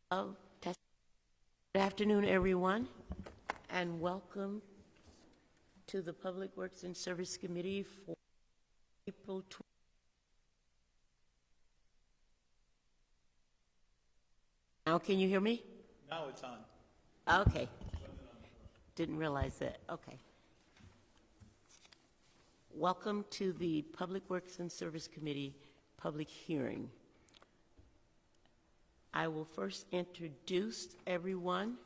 Good afternoon, everyone, and welcome to the Public Works and Service Committee for April 20. Now, can you hear me? Now it's on. Okay. Didn't realize that. Okay. Welcome to the Public Works and Service Committee public hearing. I will first introduce everyone.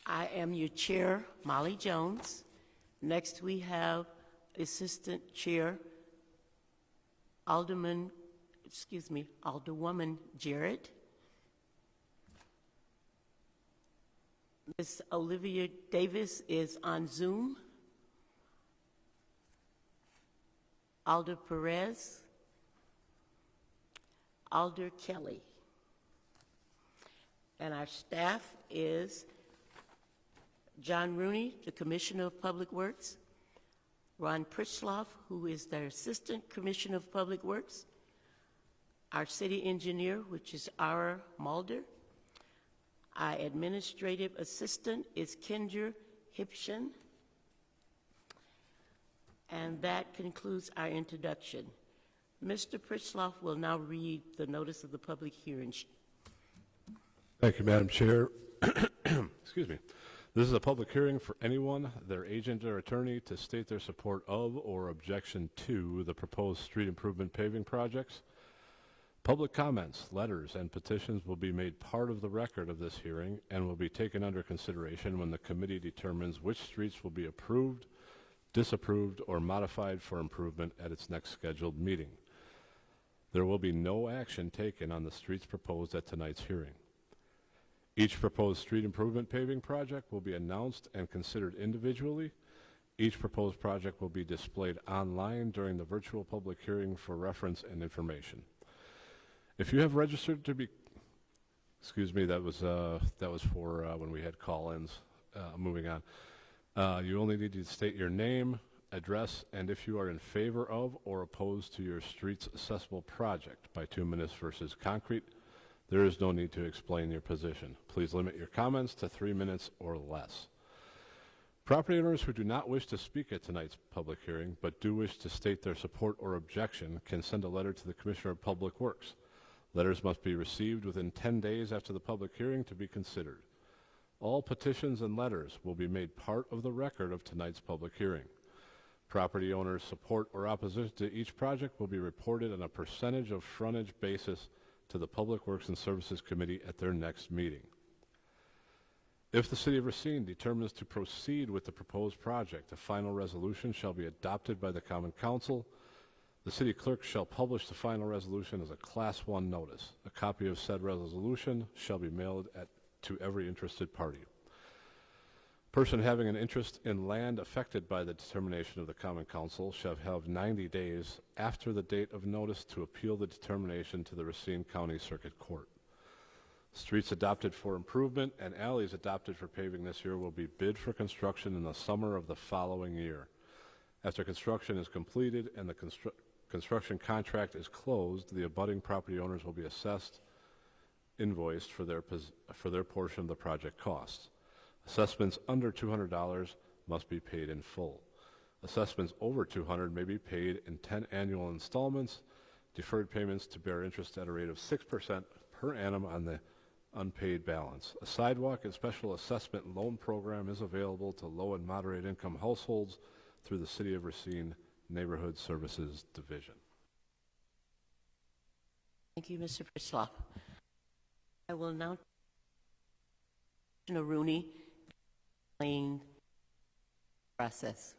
I am your chair, Molly Jones. Next, we have Assistant Chair, Alderwoman Jarrett. Ms. Olivia Davis is on Zoom. Alder Perez, Alder Kelly. And our staff is John Rooney, the Commissioner of Public Works, Ron Pritzloff, who is the Assistant Commissioner of Public Works, our City Engineer, which is Ara Mulder. Our Administrative Assistant is Kendra Hipshin. And that concludes our introduction. Mr. Pritzloff will now read the notice of the public hearing. Thank you, Madam Chair. Excuse me. This is a public hearing for anyone, their agent or attorney, to state their support of or objection to the proposed street improvement paving projects. Public comments, letters, and petitions will be made part of the record of this hearing and will be taken under consideration when the committee determines which streets will be approved, disapproved, or modified for improvement at its next scheduled meeting. There will be no action taken on the streets proposed at tonight's hearing. Each proposed street improvement paving project will be announced and considered individually. Each proposed project will be displayed online during the virtual public hearing for reference and information. If you have registered to be, excuse me, that was for when we had call-ins. Moving on. You only need to state your name, address, and if you are in favor of or opposed to your streets accessible project, bituminous versus concrete. There is no need to explain your position. Please limit your comments to 3 minutes or less. Property owners who do not wish to speak at tonight's public hearing but do wish to state their support or objection can send a letter to the Commissioner of Public Works. Letters must be received within 10 days after the public hearing to be considered. All petitions and letters will be made part of the record of tonight's public hearing. Property owners' support or opposition to each project will be reported on a percentage of frontage basis to the Public Works and Services Committee at their next meeting. If the City of Racine determines to proceed with the proposed project, a final resolution shall be adopted by the Common Council. The City Clerk shall publish the final resolution as a Class 1 notice. A copy of said resolution shall be mailed to every interested party. Person having an interest in land affected by the determination of the Common Council shall have 90 days after the date of notice to appeal the determination to the Racine County Circuit Court. Streets adopted for improvement and alleys adopted for paving this year will be bid for construction in the summer of the following year. After construction is completed and the construction contract is closed, the abutting property owners will be assessed, invoiced for their portion of the project costs. Assessments under $200 must be paid in full. Assessments over $200 may be paid in 10 annual installments, deferred payments to bear interest at a rate of 6% per annum on the unpaid balance. A sidewalk and special assessment loan program is available to low and moderate income households through the City of Racine Neighborhood Services Division. Thank you, Mr. Pritzloff. I will now Commissioner Rooney explain the process.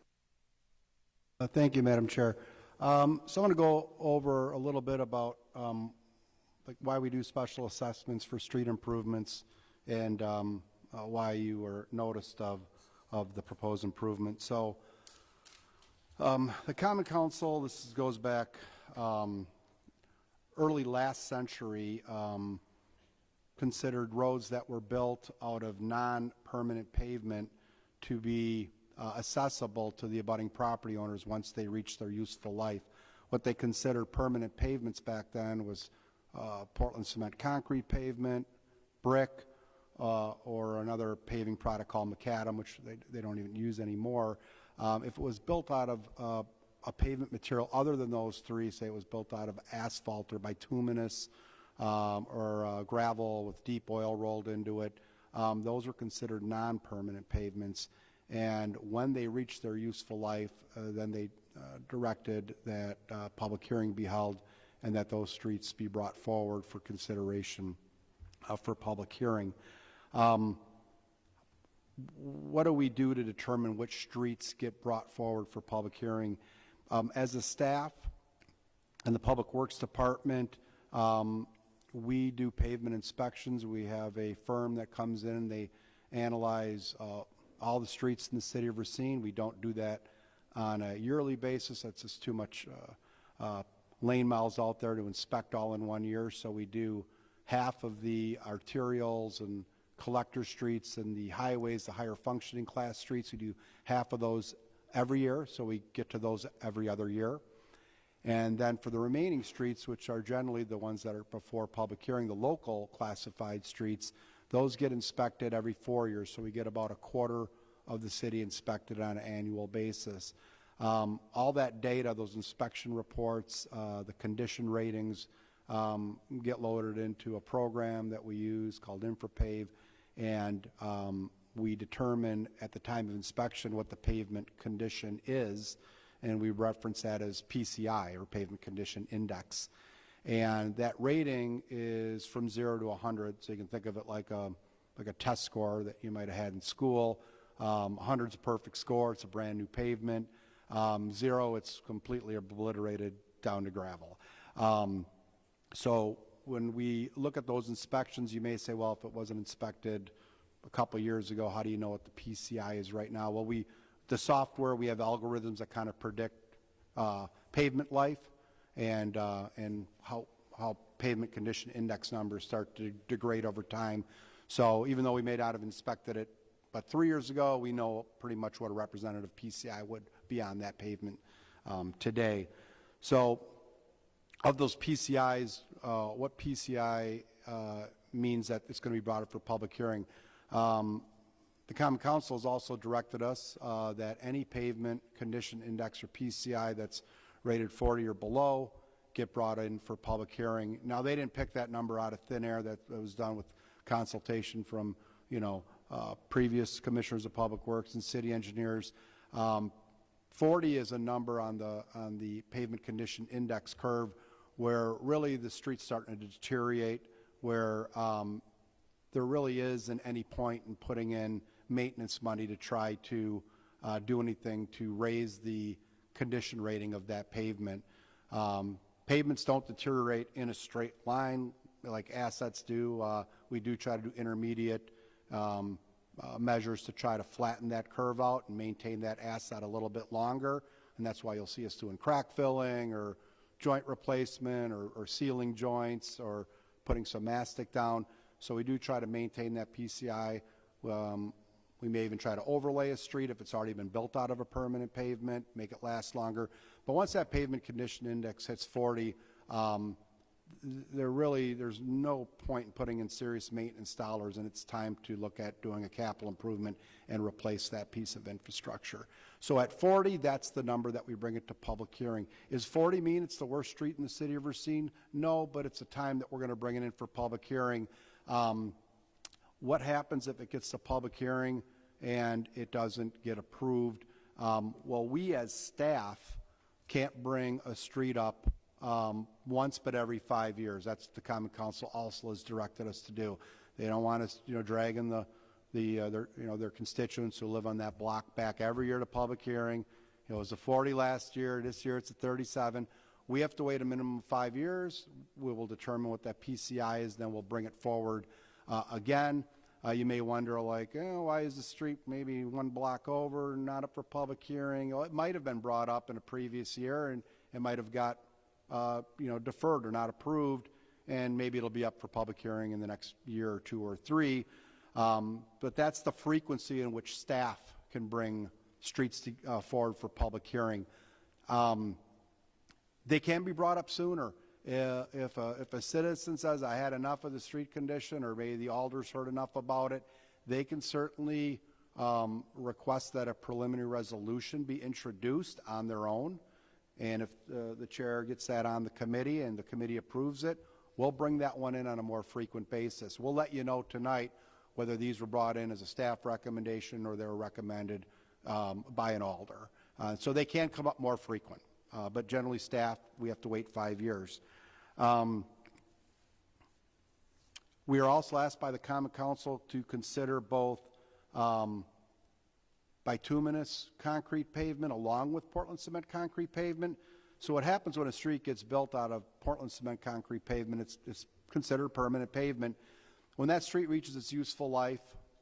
Thank you, Madam Chair. So I'm going to go over a little bit about like why we do special assessments for street improvements and why you were noticed of the proposed improvement. So the Common Council, this goes back early last century, considered roads that were built out of non-permanent pavement to be accessible to the abutting property owners once they reached their useful life. What they considered permanent pavements back then was Portland cement concrete pavement, brick or another paving product called macadam, which they don't even use anymore. If it was built out of a pavement material other than those three, say it was built out of asphalt or bituminous or gravel with deep oil rolled into it, those are considered non-permanent pavements. And when they reached their useful life, then they directed that public hearing be held and that those streets be brought forward for consideration for public hearing. What do we do to determine which streets get brought forward for public hearing? As a staff and the Public Works Department, we do pavement inspections. We have a firm that comes in, they analyze all the streets in the city of Racine. We don't do that on a yearly basis. That's just too much lane miles out there to inspect all in 1 year. So we do half of the arterials and collector streets and the highways, the higher functioning class streets. We do half of those every year, so we get to those every other year. And then for the remaining streets, which are generally the ones that are before public hearing, the local classified streets, those get inspected every 4 years. So we get about a quarter of the city inspected on an annual basis. All that data, those inspection reports, the condition ratings, get loaded into a program that we use called InfraPave, and we determine at the time of inspection what the pavement condition is, and we reference that as PCI, or Pavement Condition Index. And that rating is from 0 to 100, so you can think of it like a test score that you might have had in school. 100 is a perfect score, it's a brand new pavement. 0, it's completely obliterated down to gravel. So when we look at those inspections, you may say, well, if it wasn't inspected a couple years ago, how do you know what the PCI is right now? Well, the software, we have algorithms that kind of predict pavement life and how pavement condition index numbers start to degrade over time. So even though we may not have inspected it but 3 years ago, we know pretty much what a representative PCI would be on that pavement today. So of those PCIs, what PCI means that it's going to be brought up for public hearing. The Common Council has also directed us that any pavement condition index or PCI that's rated 40 or below get brought in for public hearing. Now, they didn't pick that number out of thin air. That was done with consultation from, previous commissioners of public works and city engineers. 40 is a number on the pavement condition index curve where really the street's starting to deteriorate, where there really isn't any point in putting in maintenance money to try to do anything to raise the condition rating of that pavement. Pavements don't deteriorate in a straight line like assets do. We do try to do intermediate measures to try to flatten that curve out and maintain that asset a little bit longer, and that's why you'll see us doing crack filling or joint replacement or sealing joints or putting some mastic down. So we do try to maintain that PCI. We may even try to overlay a street if it's already been built out of a permanent pavement, make it last longer. But once that pavement condition index hits 40, there's no point in putting in serious maintenance dollars, and it's time to look at doing a capital improvement and replace that piece of infrastructure. So at 40, that's the number that we bring it to public hearing. Is 40 mean it's the worst street in the city of Racine? No, but it's a time that we're going to bring it in for public hearing. What happens if it gets to public hearing and it doesn't get approved? Well, we as staff can't bring a street up once but every 5 years. That's what the Common Council also has directed us to do. They don't want us, dragging their constituents who live on that block back every year to public hearing. It was a 40 last year. This year it's a 37. We have to wait a minimum of 5 years. We will determine what that PCI is, then we'll bring it forward again. You may wonder, why is the street maybe one block over, not up for public hearing? Well, it might have been brought up in a previous year, and it might have got deferred or not approved, and maybe it'll be up for public hearing in the next year or 2 or 3. But that's the frequency in which staff can bring streets forward for public hearing. They can be brought up sooner. If a citizen says, I had enough of the street condition, or maybe the alders heard enough about it, they can certainly request that a preliminary resolution be introduced on their own. And if the chair gets that on the committee and the committee approves it, we'll bring that one in on a more frequent basis. We'll let you know tonight whether these were brought in as a staff recommendation or they were recommended by an alder. So they can come up more frequent, but generally staff, we have to wait 5 years. We are also asked by the Common Council to consider both bituminous concrete pavement along with Portland cement concrete pavement. So what happens when a street gets built out of Portland cement concrete pavement, it's considered permanent pavement. When that street reaches its useful life,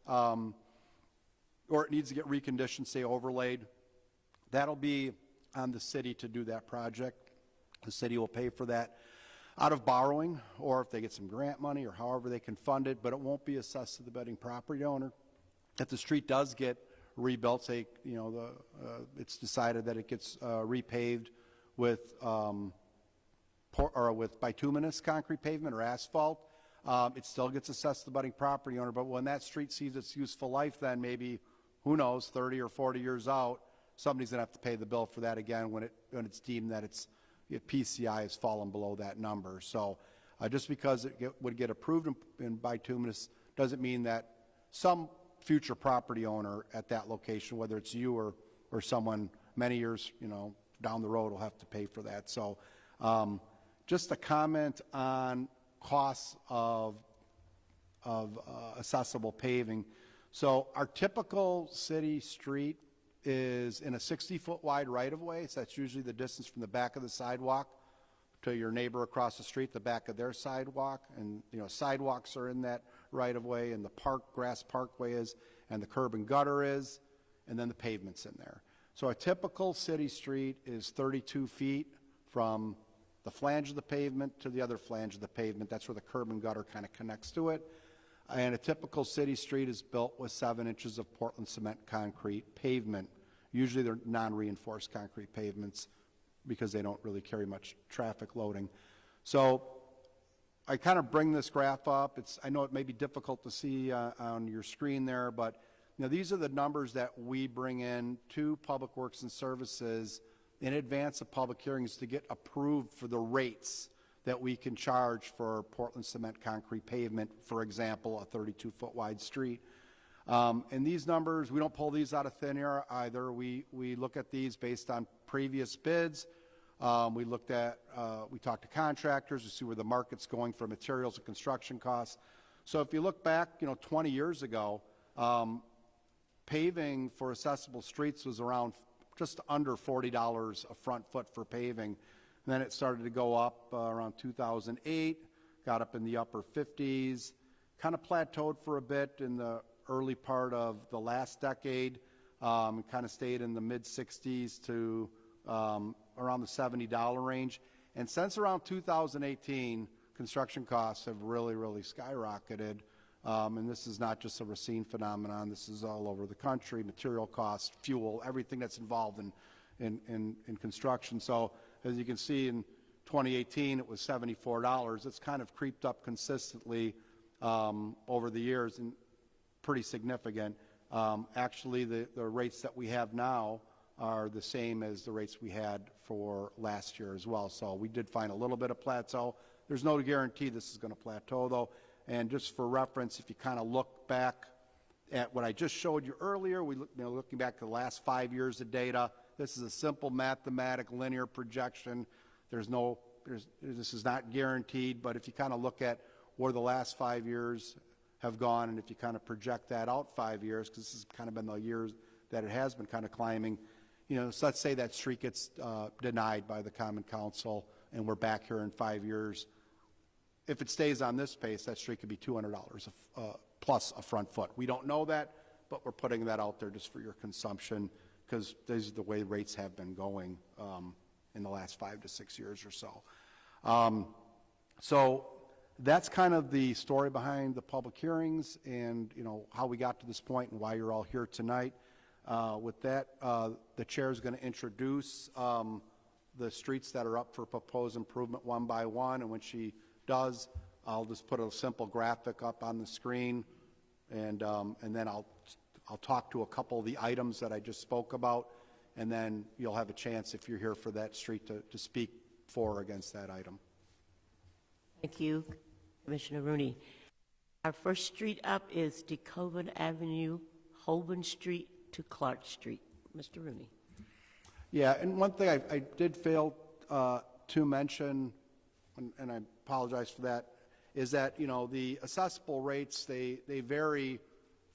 or it needs to get reconditioned, say overlaid, that'll be on the city to do that project. The city will pay for that out of borrowing, or if they get some grant money, or however they can fund it, but it won't be assessed to the budding property owner. If the street does get rebuilt, say, you know, it's decided that it gets repaved with with bituminous concrete pavement or asphalt, it still gets assessed to the budding property owner. But when that street sees its useful life, then maybe, who knows, 30 or 40 years out, somebody's going to have to pay the bill for that again when it's deemed that PCI has fallen below that number. So just because it would get approved in bituminous doesn't mean that some future property owner at that location, whether it's you or someone many years, you know, down the road, will have to pay for that. So just a comment on costs of accessible paving. So our typical city street is in a 60-foot wide right-of-way. So that's usually the distance from the back of the sidewalk to your neighbor across the street, the back of their sidewalk. And, you know, sidewalks are in that right-of-way, and the grass parkway is, and the curb and gutter is, and then the pavement's in there. So a typical city street is 32 feet from the flange of the pavement to the other flange of the pavement. That's where the curb and gutter kind of connects to it. And a typical city street is built with 7 inches of Portland cement concrete pavement. Usually they're non-reinforced concrete pavements because they don't really carry much traffic loading. So I kind of bring this graph up. I know it may be difficult to see on your screen there, but you know, these are the numbers that we bring in to Public Works and Services in advance of public hearings to get approved for the rates that we can charge for Portland cement concrete pavement, for example, a 32-foot wide street. And these numbers, we don't pull these out of thin air either. We look at these based on previous bids. We talked to contractors to see where the market's going for materials and construction costs. So if you look back, you know, 20 years ago, paving for accessible streets was around just under $40 a front foot for paving. And then it started to go up around 2008, got up in the upper 50s, kind of plateaued for a bit in the early part of the last decade, kind of stayed in the mid-60s to around the $70 range. And since around 2018, construction costs have really, really skyrocketed. And this is not just a Racine phenomenon. This is all over the country, material costs, fuel, everything that's involved in construction. So as you can see, in 2018, it was $74. It's kind of creeped up consistently over the years and pretty significant. Actually, the rates that we have now are the same as the rates we had for last year as well. So we did find a little bit of plateau. There's no guarantee this is going to plateau, though. And just for reference, if you kind of look back at what I just showed you earlier, looking back to the last 5 years of data, this is a simple mathematical linear projection. This is not guaranteed, but if you kind of look at where the last 5 years have gone, and if you kind of project that out 5 years, because this has kind of been the years that it has been kind of climbing, you know, so let's say that street gets denied by the Common Council, and we're back here in 5 years. If it stays on this pace, that street could be $200 plus a front foot. We don't know that, but we're putting that out there just for your consumption, because these are the way rates have been going in the last 5 to 6 years or so. So that's kind of the story behind the public hearings and, you know, how we got to this point and why you're all here tonight. With that, the chair is going to introduce the streets that are up for proposed improvement one by one, and when she does, I'll just put a simple graphic up on the screen, and then I'll talk to a couple of the items that I just spoke about, and then you'll have a chance, if you're here for that street, to speak for or against that item. Thank you, Commissioner Rooney. Our first street up is DeKalb Avenue, Holborn Street to Clark Street. Mr. Rooney. Yeah, and one thing I did fail to mention, and I apologize for that, is that, you know, the assessable rates, they vary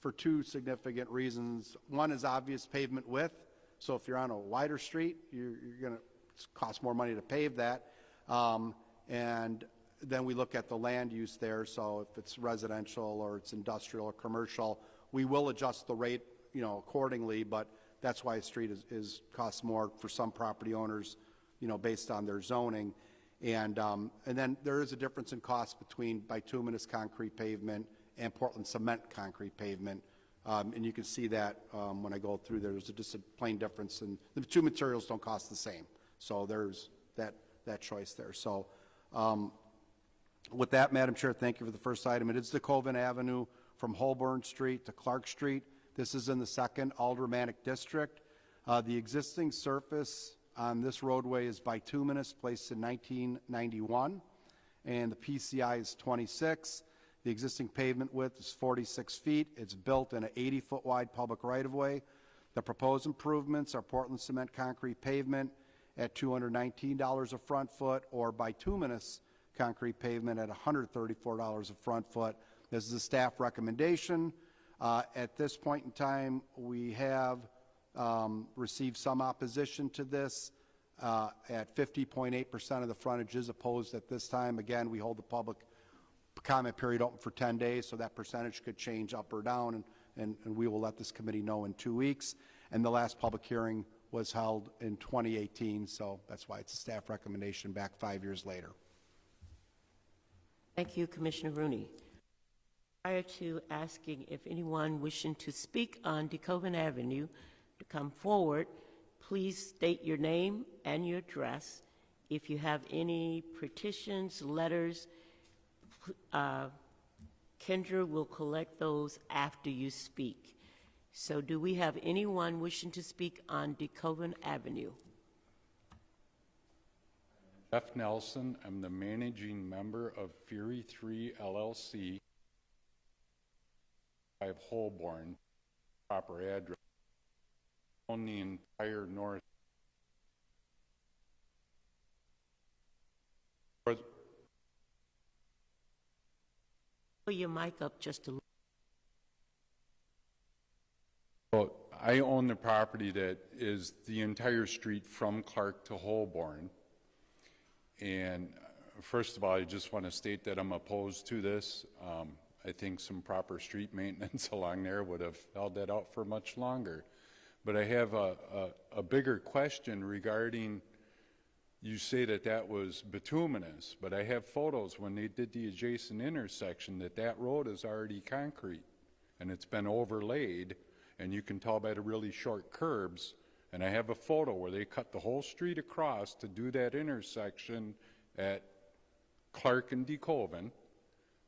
for two significant reasons. One is obvious pavement width. So if you're on a wider street, you're going to cost more money to pave that. And then we look at the land use there. So if it's residential or it's industrial or commercial, we will adjust the rate, you know, accordingly. But that's why a street costs more for some property owners, you know, based on their zoning. And then there is a difference in cost between bituminous concrete pavement and Portland cement concrete pavement. And you can see that when I go through there. There's just a plain difference, and the two materials don't cost the same. So there's that choice there. So with that, Madam Chair, thank you for the first item. It is DeKalb Avenue from Holborn Street to Clark Street. This is in the 2nd Aldermanic District. The existing surface on this roadway is bituminous, placed in 1991, and the PCI is 26. The existing pavement width is 46 feet. It's built in an 80-foot wide public right-of-way. The proposed improvements are Portland cement concrete pavement at $219 a front foot, or bituminous concrete pavement at $134 a front foot. This is a staff recommendation. At this point in time, we have received some opposition to this at 50.8% of the frontage is opposed at this time. Again, we hold the public comment period open for 10 days, so that percentage could change up or down, and we will let this committee know in 2 weeks. And the last public hearing was held in 2018, so that's why it's a staff recommendation back 5 years later. Thank you, Commissioner Rooney. Prior to asking if anyone wishing to speak on DeKalb Avenue to come forward, please state your name and your address. If you have any petitions, letters, Kendra will collect those after you speak. So do we have anyone wishing to speak on DeKalb Avenue? Jeff Nelson. I'm the managing member of Fury 3 LLC. I have Holborn, proper address, on the entire north. Pull your mic up just a little. So I own the property that is the entire street from Clark to Holborn. And first of all, I just want to state that I'm opposed to this. I think some proper street maintenance along there would have held that out for much longer. But I have a bigger question regarding, you say that was bituminous, but I have photos when they did the adjacent intersection that road is already concrete and it's been overlaid, and you can tell by the really short curbs. And I have a photo where they cut the whole street across to do that intersection at Clark and DeKalb,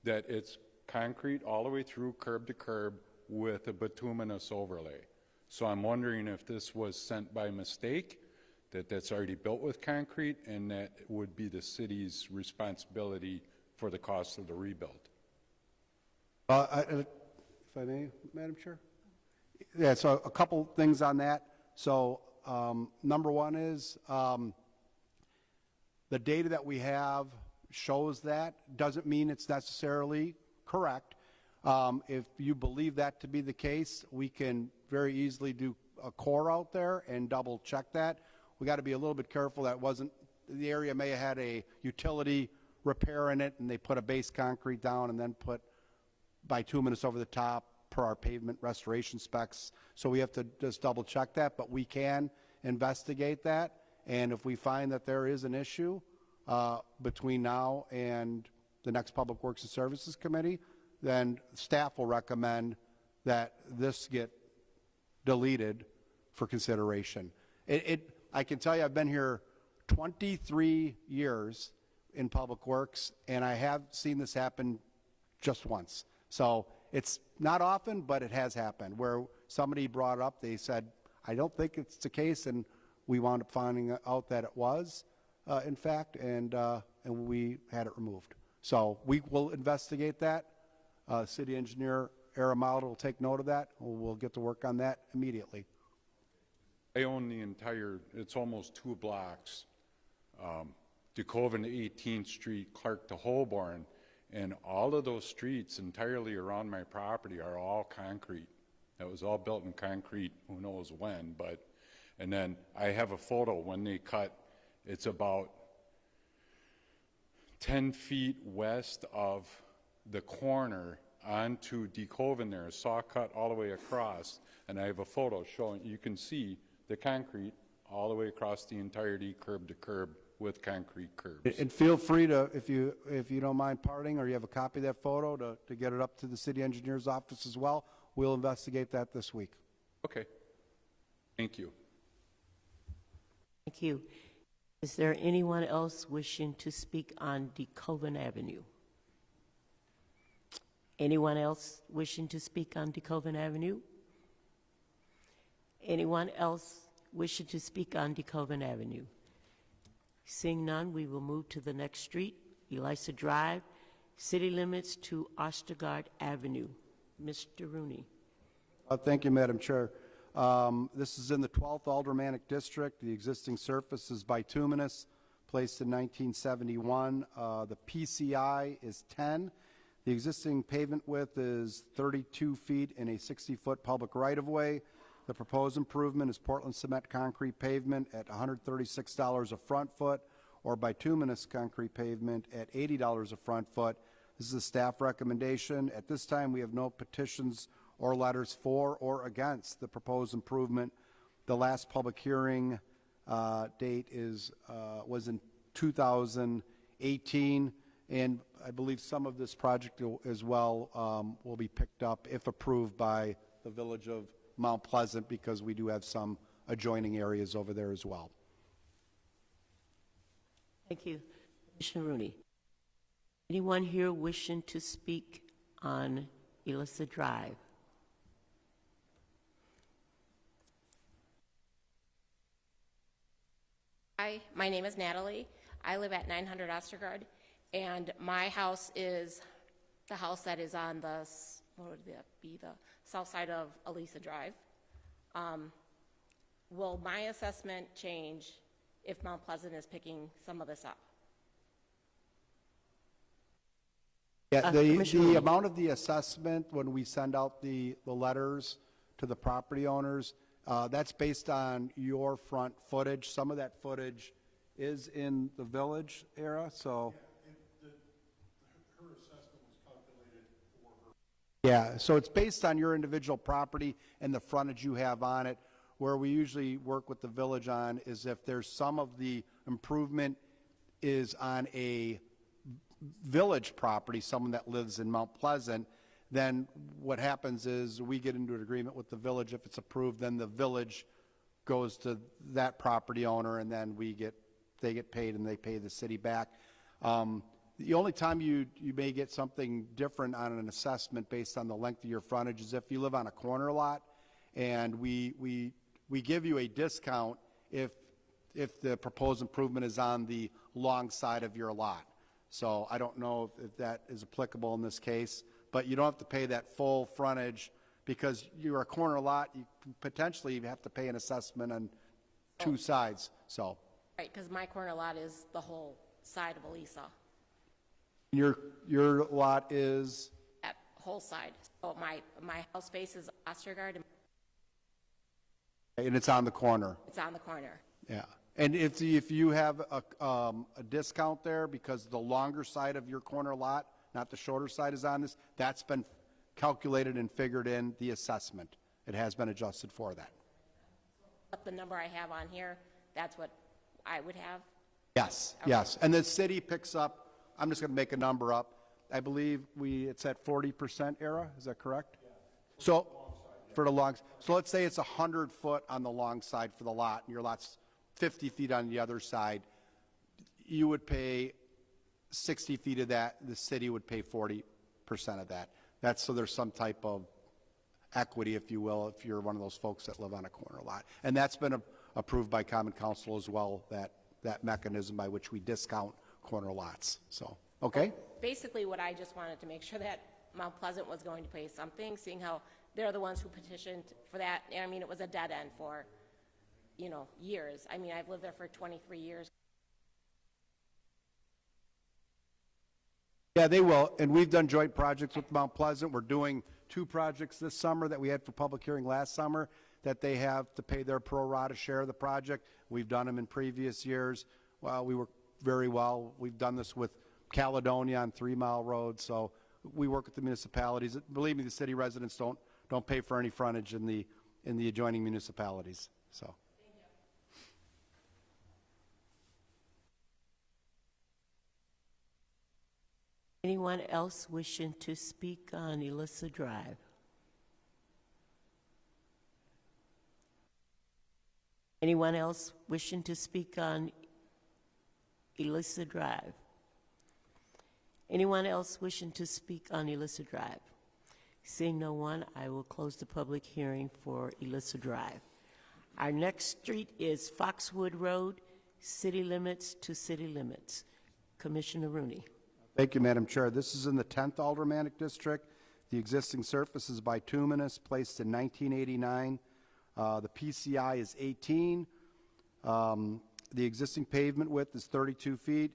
that it's concrete all the way through curb to curb with a bituminous overlay. So I'm wondering if this was sent by mistake, that's already built with concrete, and that would be the city's responsibility for the cost of the rebuild. If I may, Madam Chair? Yeah, so a couple things on that. So number one is the data that we have shows that. Doesn't mean it's necessarily correct. If you believe that to be the case, we can very easily do a core out there and double check that. We got to be a little bit careful that the area may have had a utility repair in it, and they put a base concrete down and then put bituminous over the top per our pavement restoration specs. So we have to just double check that, but we can investigate that. And if we find that there is an issue between now and the next Public Works and Services Committee, then staff will recommend that this get deleted for consideration. I can tell you, I've been here 23 years in Public Works, and I have seen this happen just once. So it's not often, but it has happened, where somebody brought it up, they said, I don't think it's the case, and we wound up finding out that it was, in fact, and we had it removed. So we will investigate that. City Engineer Aramaldo will take note of that. We'll get to work on that immediately. I own the entire, it's almost 2 blocks, DeKoven to 18th Street, Clark to Holborn, and all of those streets entirely around my property are all concrete. That was all built in concrete, who knows when, but, and then I have a photo when they cut, it's about 10 feet west of the corner onto DeKoven there, a saw cut all the way across, and I have a photo showing, you can see the concrete all the way across the entirety, curb to curb, with concrete curbs. And feel free to, if you don't mind parting, or you have a copy of that photo, to get it up to the city engineer's office as well. We'll investigate that this week. Okay. Thank you. Thank you. Is there anyone else wishing to speak on DeKoven Avenue? Anyone else wishing to speak on DeKoven Avenue? Anyone else wishing to speak on DeKoven Avenue? Seeing none, we will move to the next street, Elisa Drive, city limits to Ostergaard Avenue. Mr. Rooney. Thank you, Madam Chair. This is in the 12th Aldermanic District. The existing surface is bituminous, placed in 1971. The PCI is 10. The existing pavement width is 32 feet in a 60-foot public right-of-way. The proposed improvement is Portland cement concrete pavement at $136 a front foot, or bituminous concrete pavement at $80 a front foot. This is a staff recommendation. At this time, we have no petitions or letters for or against the proposed improvement. The last public hearing date was in 2018, and I believe some of this project as well will be picked up, if approved, by the Village of Mount Pleasant, because we do have some adjoining areas over there as well. Thank you. Commissioner Rooney. Anyone here wishing to speak on Elisa Drive? Hi, my name is Natalie. I live at 900 Ostergaard, and my house is the house that is on the, what would that be, the south side of Elisa Drive. Will my assessment change if Mount Pleasant is picking some of this up? Yeah, Commissioner the Rooney. amount of the assessment when we send out the letters to the property owners, that's based on your front footage. Some of that footage is in the village area, so. Her assessment was calculated for her. Yeah, so it's based on your individual property and the frontage you have on it. Where we usually work with the village on is if there's some of the improvement is on a village property, someone that lives in Mount Pleasant, then what happens is we get into an agreement with the village. If it's approved, then the village goes to that property owner, and then they get paid and they pay the city back. The only time you may get something different on an assessment based on the length of your frontage is if you live on a corner lot, and we give you a discount if the proposed improvement is on the long side of your lot. So I don't know if that is applicable in this case, but you don't have to pay that full frontage because you're a corner lot. You potentially have to pay an assessment on two sides. So Right, because my corner lot is the whole side of Elisa, your lot is, that whole side. So my house faces Ostergaard, and and it's on the corner. it's on the corner. Yeah. And if you have a discount there because the longer side of your corner lot, not the shorter side, is on this, that's been calculated and figured in the assessment. It has been adjusted for that. But the number I have on here, that's what I would have. Yes, yes. And the city picks up, I'm just going to make a number up. I believe it's at 40% era, is that correct? Yeah. So, for the long, so let's say it's 100 foot on the long side for the lot, and your lot's 50 feet on the other side. you would pay 60 feet of that, the city would pay 40% of that. That's so there's some type of equity, if you will, if you're one of those folks that live on a corner lot. And that's been approved by Common Council as well, that mechanism by which we discount corner lots. So, okay? Basically, what I just wanted to make sure that Mount Pleasant was going to pay something, seeing how they're the ones who petitioned for that. I mean, it was a dead end for, years. I mean, I've lived there for 23 years. Yeah, they will, and we've done joint projects with Mount Pleasant. We're doing 2 projects this summer that we had for public hearing last summer that they have to pay their pro rata share of the project. We've done them in previous years. Well, we work very well. We've done this with Caledonia on 3 Mile Road, so we work with the municipalities. Believe me, the city residents don't pay for any frontage in the adjoining municipalities, so. Anyone else wishing to speak on Elissa Drive? Anyone else wishing to speak on Elissa Drive? Anyone else wishing to speak on Elissa Drive? Seeing no one, I will close the public hearing for Elissa Drive. Our next street is Foxwood Road, city limits to city limits. Commissioner Rooney. Thank you, Madam Chair. This is in the 10th Aldermanic District. The existing surface is bituminous, placed in 1989. The PCI is 18. The existing pavement width is 32 feet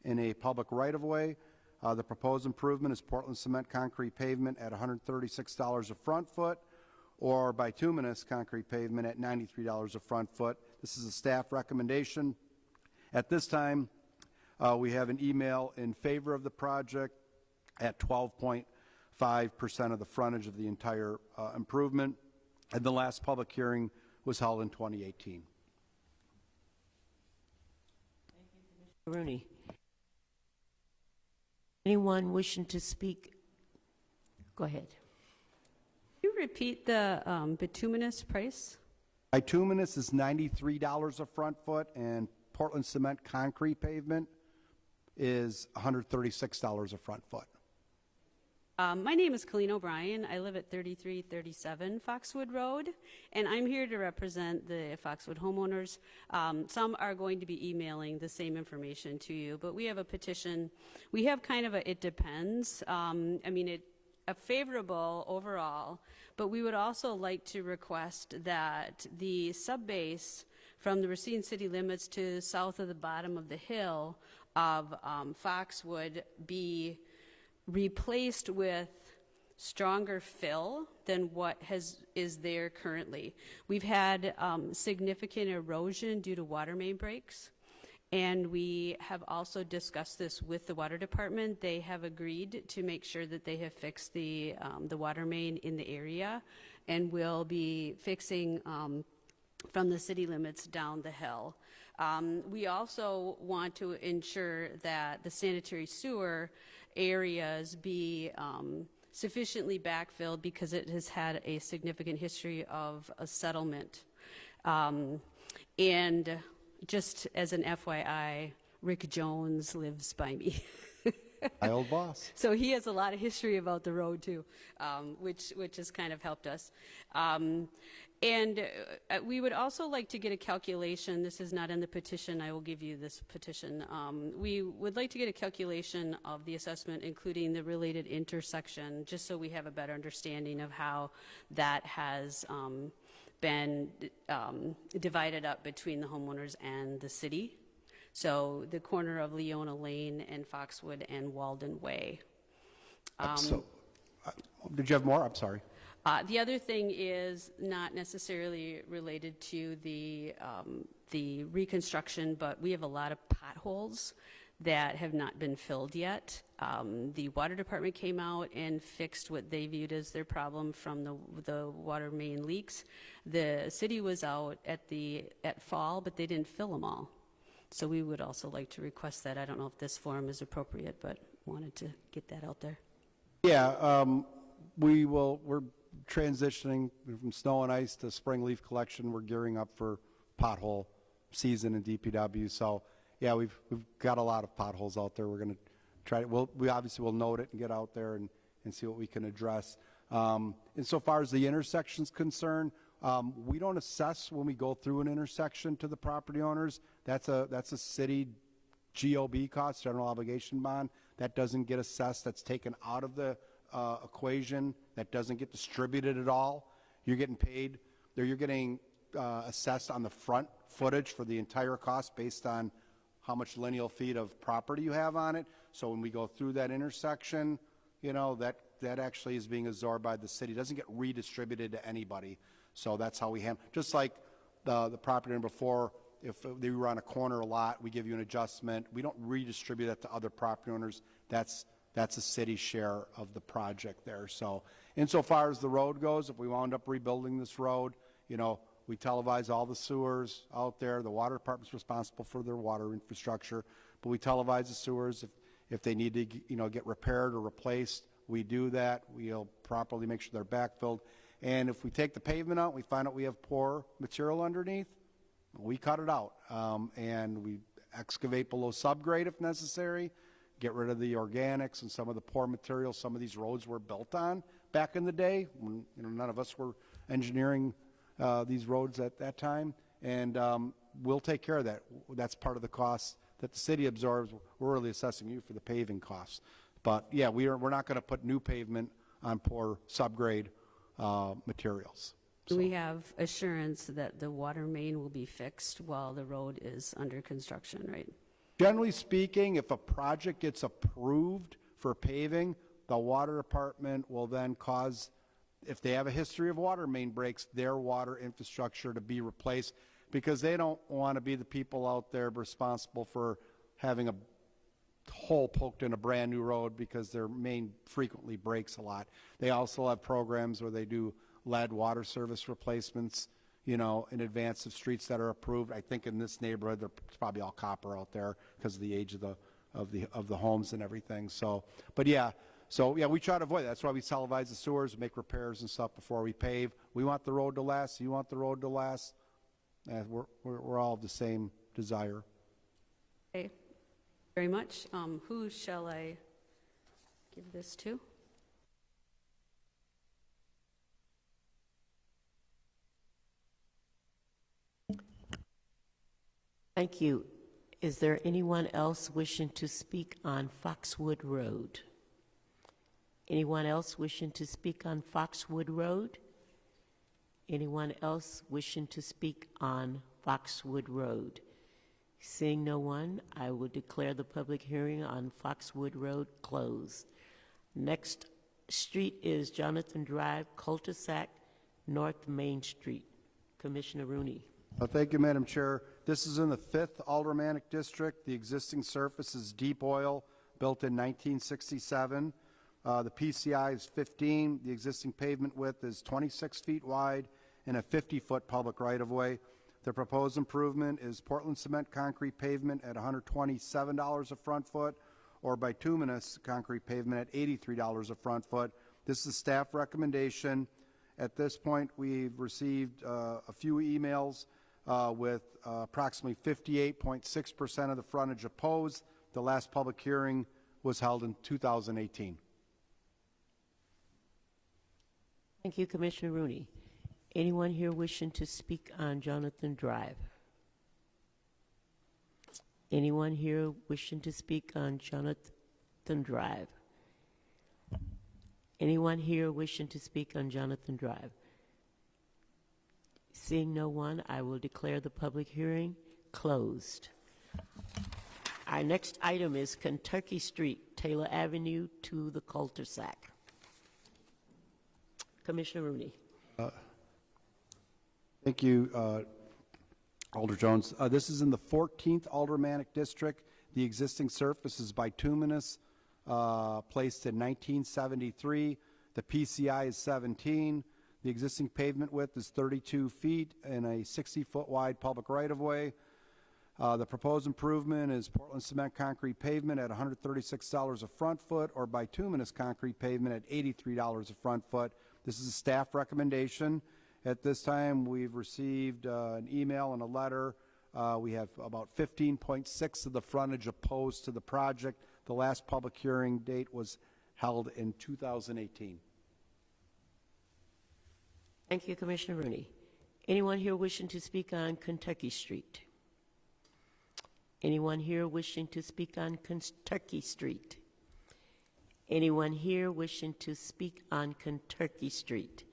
in a public right-of-way. The proposed improvement is Portland cement concrete pavement at $136 a front foot, or bituminous concrete pavement at $93 a front foot. This is a staff recommendation. At this time, we have an email in favor of the project at 12.5% of the frontage of the entire improvement. And the last public hearing was held in 2018. Rooney. Anyone wishing to speak? Go ahead. Can you repeat the bituminous price? Bituminous is $93 a front foot, and Portland cement concrete pavement is $136 a front foot. My name is Colleen O'Brien. I live at 3337 Foxwood Road, and I'm here to represent the Foxwood homeowners. Some are going to be emailing the same information to you, but we have a petition. We have kind of a it depends. A favorable overall, but we would also like to request that the subbase from the Racine city limits to south of the bottom of the hill of Foxwood be replaced with stronger fill than what is there currently. We've had significant erosion due to water main breaks, and we have also discussed this with the water department. They have agreed to make sure that they have fixed the water main in the area, and will be fixing from the city limits down the hill. We also want to ensure that the sanitary sewer areas be sufficiently backfilled because it has had a significant history of a settlement. And just as an FYI, Rick Jones lives by me. My old boss. So he has a lot of history about the road too, which has kind of helped us. And we would also like to get a calculation. This is not in the petition. I will give you this petition. We would like to get a calculation of the assessment, including the related intersection, just so we have a better understanding of how that has been divided up between the homeowners and the city. So the corner of Leona Lane and Foxwood and Walden Way. Did you have more? I'm sorry. The other thing is not necessarily related to the reconstruction, but we have a lot of potholes that have not been filled yet. The water department came out and fixed what they viewed as their problem from the water main leaks. The city was out at fall, but they didn't fill them all. So we would also like to request that. I don't know if this forum is appropriate, but wanted to get that out there. Yeah, we're transitioning from snow and ice to spring leaf collection. We're gearing up for pothole season in DPW. So yeah, we've got a lot of potholes out there. We're going to try to, we obviously will note it and get out there and see what we can address. Insofar as the intersection's concerned, we don't assess when we go through an intersection to the property owners. That's a city GOB cost, general obligation bond. That doesn't get assessed. That's taken out of the equation. That doesn't get distributed at all. You're getting paid, or you're getting assessed on the front footage for the entire cost based on how much lineal feet of property you have on it. So when we go through that intersection, you know, that actually is being absorbed by the city. It doesn't get redistributed to anybody. So that's how we handle, just like the property owner before, if they were on a corner lot, we give you an adjustment. We don't redistribute that to other property owners. That's a city share of the project there. So insofar as the road goes, if we wound up rebuilding this road, you know, we televise all the sewers out there. The water department's responsible for their water infrastructure, but we televise the sewers. If they need to, you know, get repaired or replaced, we do that. We'll properly make sure they're backfilled. And if we take the pavement out, we find out we have poor material underneath, we cut it out. And we excavate below subgrade if necessary, get rid of the organics and some of the poor material some of these roads were built on back in the day when, you know, none of us were engineering these roads at that time. And we'll take care of that. That's part of the cost that the city absorbs. We're really assessing you for the paving costs. But yeah, we're not going to put new pavement on poor subgrade materials. Do we have assurance that the water main will be fixed while the road is under construction, right? Generally speaking, if a project gets approved for paving, the water department will then cause, if they have a history of water main breaks, their water infrastructure to be replaced, because they don't want to be the people out there responsible for having a hole poked in a brand new road because their main frequently breaks a lot. They also have programs where they do lead water service replacements, you know, in advance of streets that are approved. I think in this neighborhood, they're probably all copper out there because of the age of the homes and everything. So, but yeah, so yeah, we try to avoid that. That's why we televise the sewers, make repairs and stuff before we pave. We want the road to last. You want the road to last. We're all of the same desire. Okay, very much. Who shall I give this to? Thank you. Is there anyone else wishing to speak on Foxwood Road? Anyone else wishing to speak on Foxwood Road? Anyone else wishing to speak on Foxwood Road? Seeing no one, I will declare the public hearing on Foxwood Road closed. Next street is Jonathan Drive, Cul-de-sac, North Main Street. Commissioner Rooney. Thank you, Madam Chair. This is in the 5th Aldermanic District. The existing surface is deep oil, built in 1967. The PCI is 15. The existing pavement width is 26 feet wide and a 50-foot public right-of-way. The proposed improvement is Portland cement concrete pavement at $127 a front foot, or bituminous concrete pavement at $83 a front foot. This is staff recommendation. At this point, we've received a few emails with approximately 58.6% of the frontage opposed. The last public hearing was held in 2018. Thank you, Commissioner Rooney. Anyone here wishing to speak on Jonathan Drive? Anyone here wishing to speak on Jonathan Drive? Anyone here wishing to speak on Jonathan Drive? Seeing no one, I will declare the public hearing closed. Our next item is Kentucky Street, Taylor Avenue to the cul-de-sac. Commissioner Rooney. Thank you, Alder Jones. This is in the 14th Aldermanic District. The existing surface is bituminous, placed in 1973. The PCI is 17. The existing pavement width is 32 feet and a 60-foot wide public right-of-way. The proposed improvement is Portland cement concrete pavement at $136 a front foot, or bituminous concrete pavement at $83 a front foot. This is a staff recommendation. At this time, we've received an email and a letter We have about 15.6 of the frontage opposed to the project. The last public hearing date was held in 2018. Thank you, Commissioner Rooney. Anyone here wishing to speak on Kentucky Street? Anyone here wishing to speak on Kentucky Street? Anyone here wishing to speak on Kentucky Street?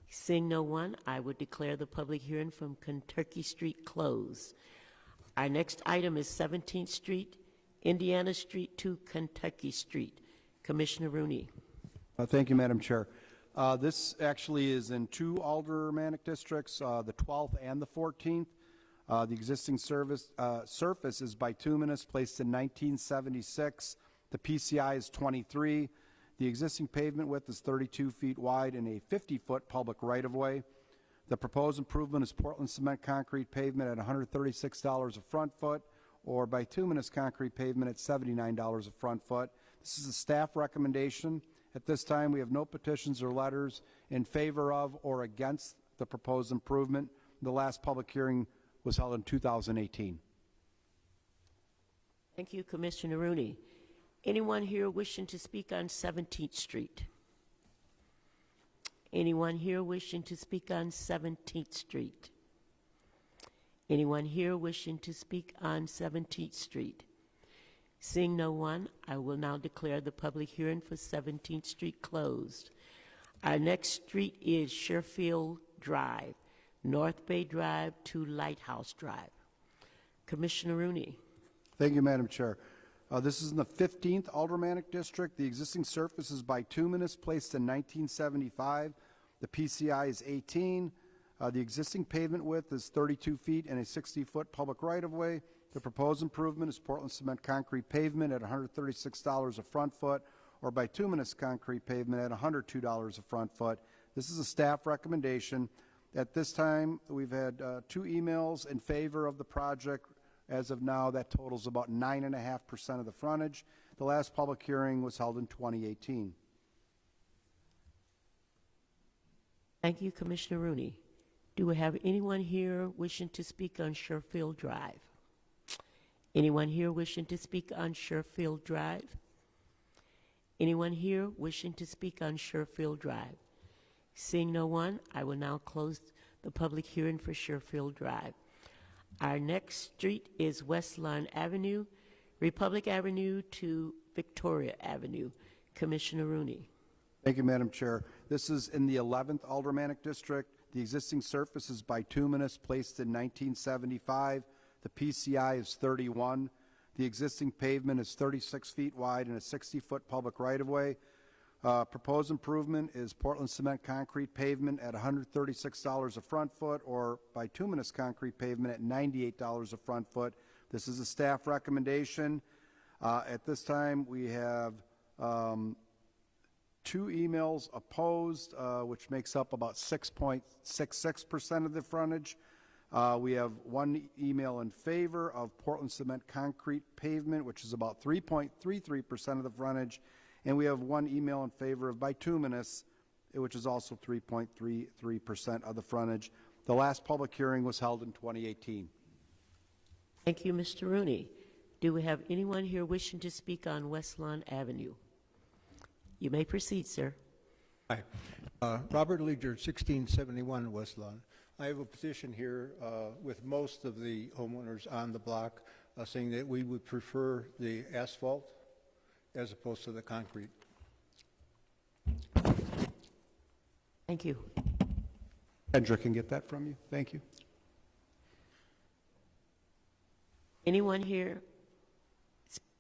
Seeing no one, I would declare the public hearing from Kentucky Street closed. Our next item is 17th Street, Indiana Street to Kentucky Street. Commissioner Rooney. Thank you, Madam Chair. This actually is in two aldermanic districts, the 12th and the 14th. The existing surface is bituminous, placed in 1976. The PCI is 23. The existing pavement width is 32 feet wide and a 50-foot public right-of-way. The proposed improvement is Portland cement concrete pavement at $136 a front foot, or bituminous concrete pavement at $79 a front foot. This is a staff recommendation. At this time, we have no petitions or letters in favor of or against the proposed improvement. The last public hearing was held in 2018. Thank you, Commissioner Rooney. Anyone here wishing to speak on 17th Street? Anyone here wishing to speak on 17th Street? Anyone here wishing to speak on 17th Street? Seeing no one, I will now declare the public hearing for 17th Street closed. Our next street is Sherfield Drive, North Bay Drive to Lighthouse Drive. Commissioner Rooney. Thank you, Madam Chair. This is in the 15th Aldermanic District. The existing surface is bituminous, placed in 1975. The PCI is 18. The existing pavement width is 32 feet and a 60-foot public right-of-way. The proposed improvement is Portland cement concrete pavement at $136 a front foot, or bituminous concrete pavement at $102 a front foot. This is a staff recommendation. At this time, we've had 2 emails in favor of the project. As of now, that totals about 9.5% of the frontage. The last public hearing was held in 2018. Thank you, Commissioner Rooney. Do we have anyone here wishing to speak on Sherfield Drive? Anyone here wishing to speak on Sherfield Drive? Anyone here wishing to speak on Sherfield Drive? Seeing no one, I will now close the public hearing for Sherfield Drive. Our next street is West Lawn Avenue, Republic Avenue to Victoria Avenue. Commissioner Rooney. Thank you, Madam Chair. This is in the 11th Aldermanic District. The existing surface is bituminous, placed in 1975. The PCI is 31. The existing pavement is 36 feet wide and a 60-foot public right-of-way. Proposed improvement is Portland cement concrete pavement at $136 a front foot, or bituminous concrete pavement at $98 a front foot. This is a staff recommendation. At this time, we have 2 emails opposed, which makes up about 6.66% of the frontage. We have 1 email in favor of Portland cement concrete pavement, which is about 3.33% of the frontage. And we have 1 email in favor of bituminous, which is also 3.33% of the frontage. The last public hearing was held in 2018. Thank you, Mr. Rooney. Do we have anyone here wishing to speak on West Lawn Avenue? You may proceed, sir. Hi. Robert Leger, 1671 West Lawn. I have a petition here with most of the homeowners on the block saying that we would prefer the asphalt as opposed to the concrete. Thank you. Kendra can get that from you. Thank you. Anyone here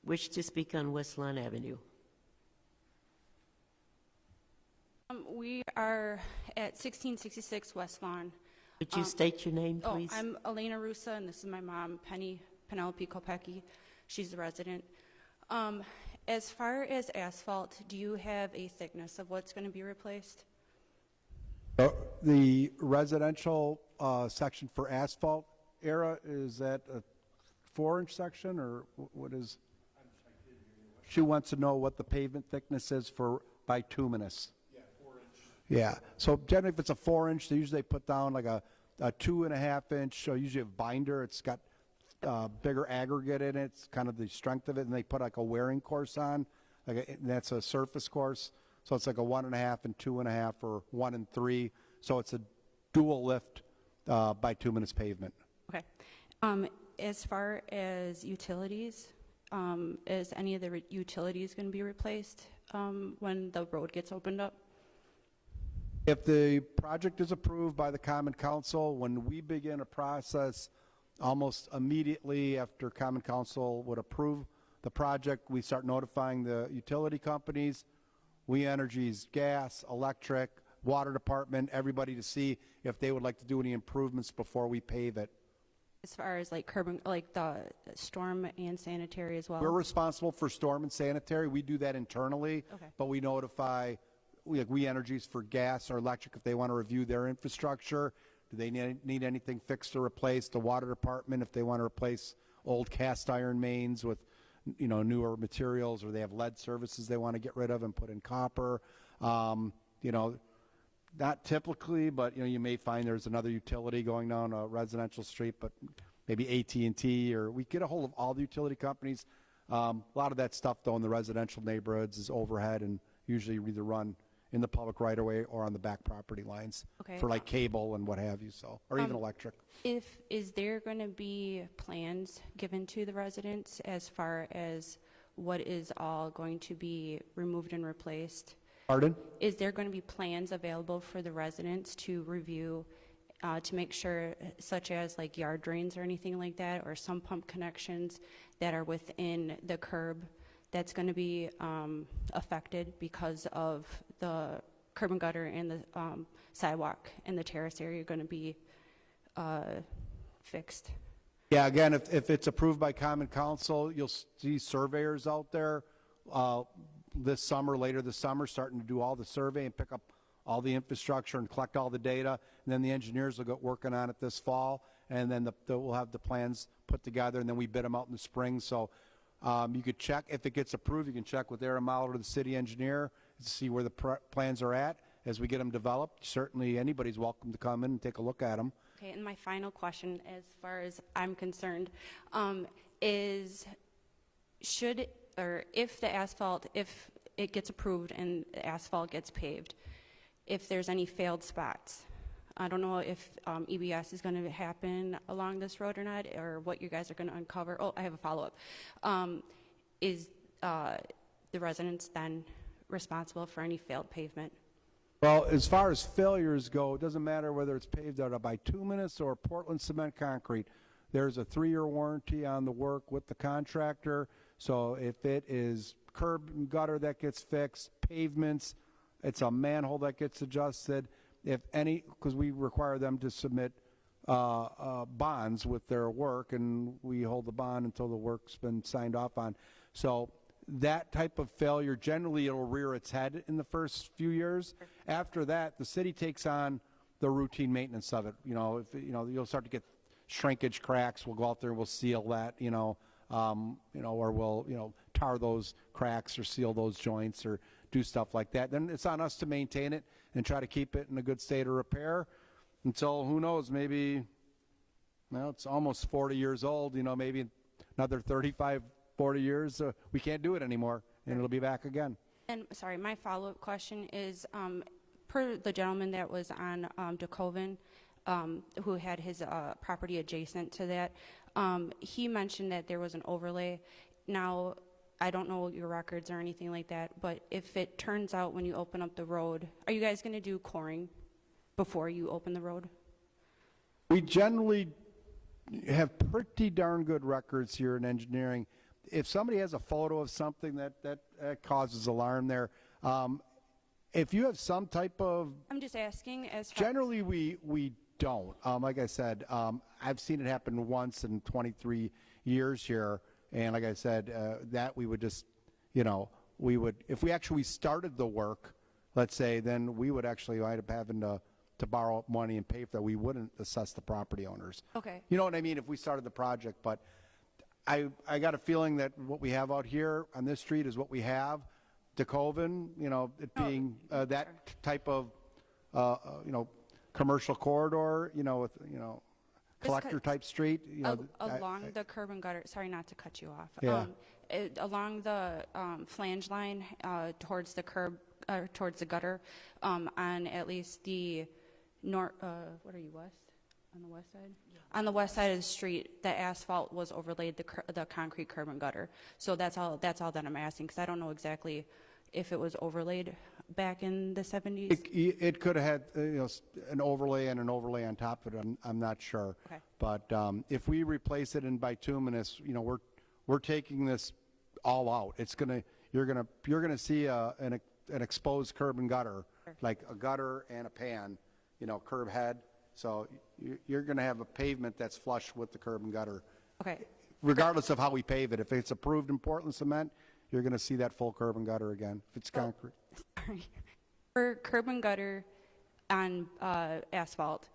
wish to speak on West Lawn Avenue? We are at 1666 West Lawn. Would you state your name, please? I'm Elena Russa, and this is my mom, Penelope Kopecki. She's the resident. As far as asphalt, do you have a thickness of what's going to be replaced? The residential section for asphalt era, is that a 4-inch section, or what is? She wants to know what the pavement thickness is for bituminous. Yeah, 4-inch. Yeah, so generally if it's a 4-inch, they usually put down like a a 2.5-inch, usually a binder. It's got bigger aggregate in it. It's kind of the strength of it, and they put like a wearing course on. And that's a surface course. So it's like a 1.5 and 2.5 or 1 and 3. So it's a dual lift bituminous pavement. Okay. As far as utilities, is any of the utilities going to be replaced when the road gets opened up? If the project is approved by the Common Council, when we begin a process almost immediately after Common Council would approve the project, we start notifying the utility companies, We Energies gas, electric, water department, everybody to see if they would like to do any improvements before we pave it. As far as like curb, like the storm and sanitary as well? We're responsible for storm and sanitary. We do that internally, Okay. but we notify We Energies for gas or electric if they want to review their infrastructure. Do they need anything fixed or replaced? The water department, if they want to replace old cast iron mains with, you know, newer materials, or they have lead services they want to get rid of and put in copper. You know, not typically, but, you know, you may find there's another utility going down a residential street, but maybe AT&T, or we get a hold of all the utility companies. A lot of that stuff, though, in the residential neighborhoods is overhead and usually either run in the public right-of-way or on the back property lines. Okay. For like cable and what have you, so, or even electric. Is there going to be plans given to the residents as far as what is all going to be removed and replaced? Pardon? Is there going to be plans available for the residents to review to make sure, such as like yard drains or anything like that, or some pump connections that are within the curb that's going to be affected because of the curb and gutter and the sidewalk and the terrace area going to be fixed? Yeah, again, if it's approved by Common Council, you'll see surveyors out there this summer, later this summer, starting to do all the survey and pick up all the infrastructure and collect all the data. And then the engineers will get working on it this fall, and then we'll have the plans put together, and then we bid them out in the spring. So you could check, if it gets approved, you can check with Aaron Mallard, the city engineer, to see where the plans are at as we get them developed. Certainly anybody's welcome to come in and take a look at them. Okay, and my final question, as far as I'm concerned, is if the asphalt, if it gets approved and the asphalt gets paved, if there's any failed spots, I don't know if EBS is going to happen along this road or not, or what you guys are going to uncover. Oh, I have a follow-up. Is the residents then responsible for any failed pavement? Well, as far as failures go, it doesn't matter whether it's paved out of bituminous or Portland cement concrete. There's a 3-year warranty on the work with the contractor. So if it is curb and gutter that gets fixed, pavements, it's a manhole that gets adjusted, if any, because we require them to submit bonds with their work, and we hold the bond until the work's been signed off on. So that type of failure, generally it'll rear its head in the first few years. After that, the city takes on the routine maintenance of it. You know, if, you know, you'll start to get shrinkage cracks. We'll go out there and we'll seal that, or we'll, tar those cracks or seal those joints or do stuff like that. Then it's on us to maintain it and try to keep it in a good state of repair until, who knows, maybe, well, it's almost 40 years old, maybe another 35, 40 years, we can't do it anymore, and it'll be back again. And sorry, my follow-up question is, per the gentleman that was on DeKoven, who had his property adjacent to that, he mentioned that there was an overlay. Now, I don't know your records or anything like that, but if it turns out when you open up the road, are you guys going to do coring before you open the road? We generally have pretty darn good records here in engineering. If somebody has a photo of something that causes alarm there, if you have some type of... I'm just asking as far Generally, we don't. Like I said, I've seen it happen once in 23 years here, and like I said, that we would just, we would, if we actually started the work, let's say, then we would actually wind up having to borrow money and pay for that. We wouldn't assess the property owners. Okay. You know what I mean? If we started the project, but I got a feeling that what we have out here on this street is what we have. DeKoven, it being that type of, commercial corridor, with, Just collector type street, Along the curb and gutter, sorry not to cut you off. Yeah. Along the flange line towards the curb, towards the gutter, on at least the north, what are you, west? On the west side? On the west side of the street, the asphalt was overlaid the concrete curb and gutter. So that's all that I'm asking, because I don't know exactly if it was overlaid back in the 70s. It could have had, an overlay and an overlay on top of it. I'm not sure. Okay. But if we replace it in bituminous, we're taking this all out. You're gonna see an exposed curb and gutter, like a gutter and a pan, curb head. So you're gonna have a pavement that's flush with the curb and gutter. Okay. Regardless of how we pave it. If it's approved in Portland cement, you're gonna see that full curb and gutter again. If it's concrete. Sorry. For curb and gutter on asphalt,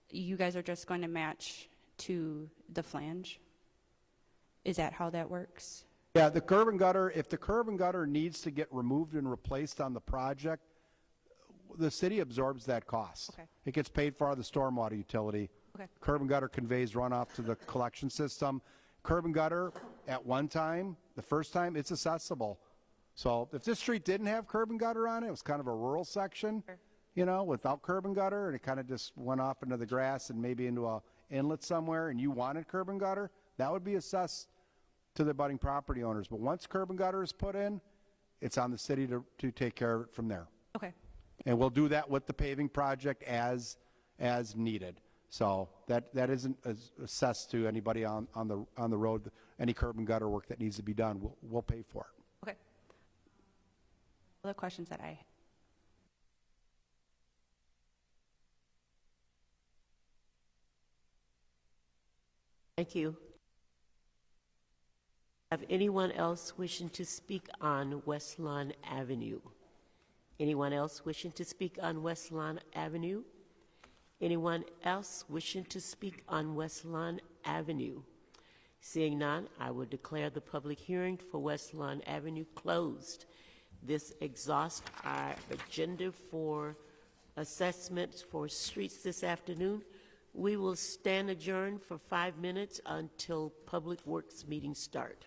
you guys are just going to match to the flange? Is that how that works? Yeah, the curb and gutter, if the curb and gutter needs to get removed and replaced on the project, the city absorbs that cost. Okay. It gets paid for out of the stormwater utility. Okay. Curb and gutter conveys runoff to the collection system. Curb and gutter, at one time, the first time, it's accessible. So if this street didn't have curb and gutter on it, it was kind of a rural section, without curb and gutter, and it kind of just went off into the grass and maybe into a inlet somewhere, and you wanted curb and gutter, that would be assessed to the abutting property owners. But once curb and gutter is put in, it's on the city to take care of it from there. Okay. And we'll do that with the paving project as needed. So that isn't assessed to anybody on the road. Any curb and gutter work that needs to be done, we'll pay for it. Okay. Other questions that I Thank you. Have anyone else wishing to speak on West Lawn Avenue? Anyone else wishing to speak on West Lawn Avenue? Anyone else wishing to speak on West Lawn Avenue? Seeing none, I will declare the public hearing for West Lawn Avenue closed. This exhausts our agenda for assessments for streets this afternoon. We will stand adjourned for 5 minutes until Public Works meetings start.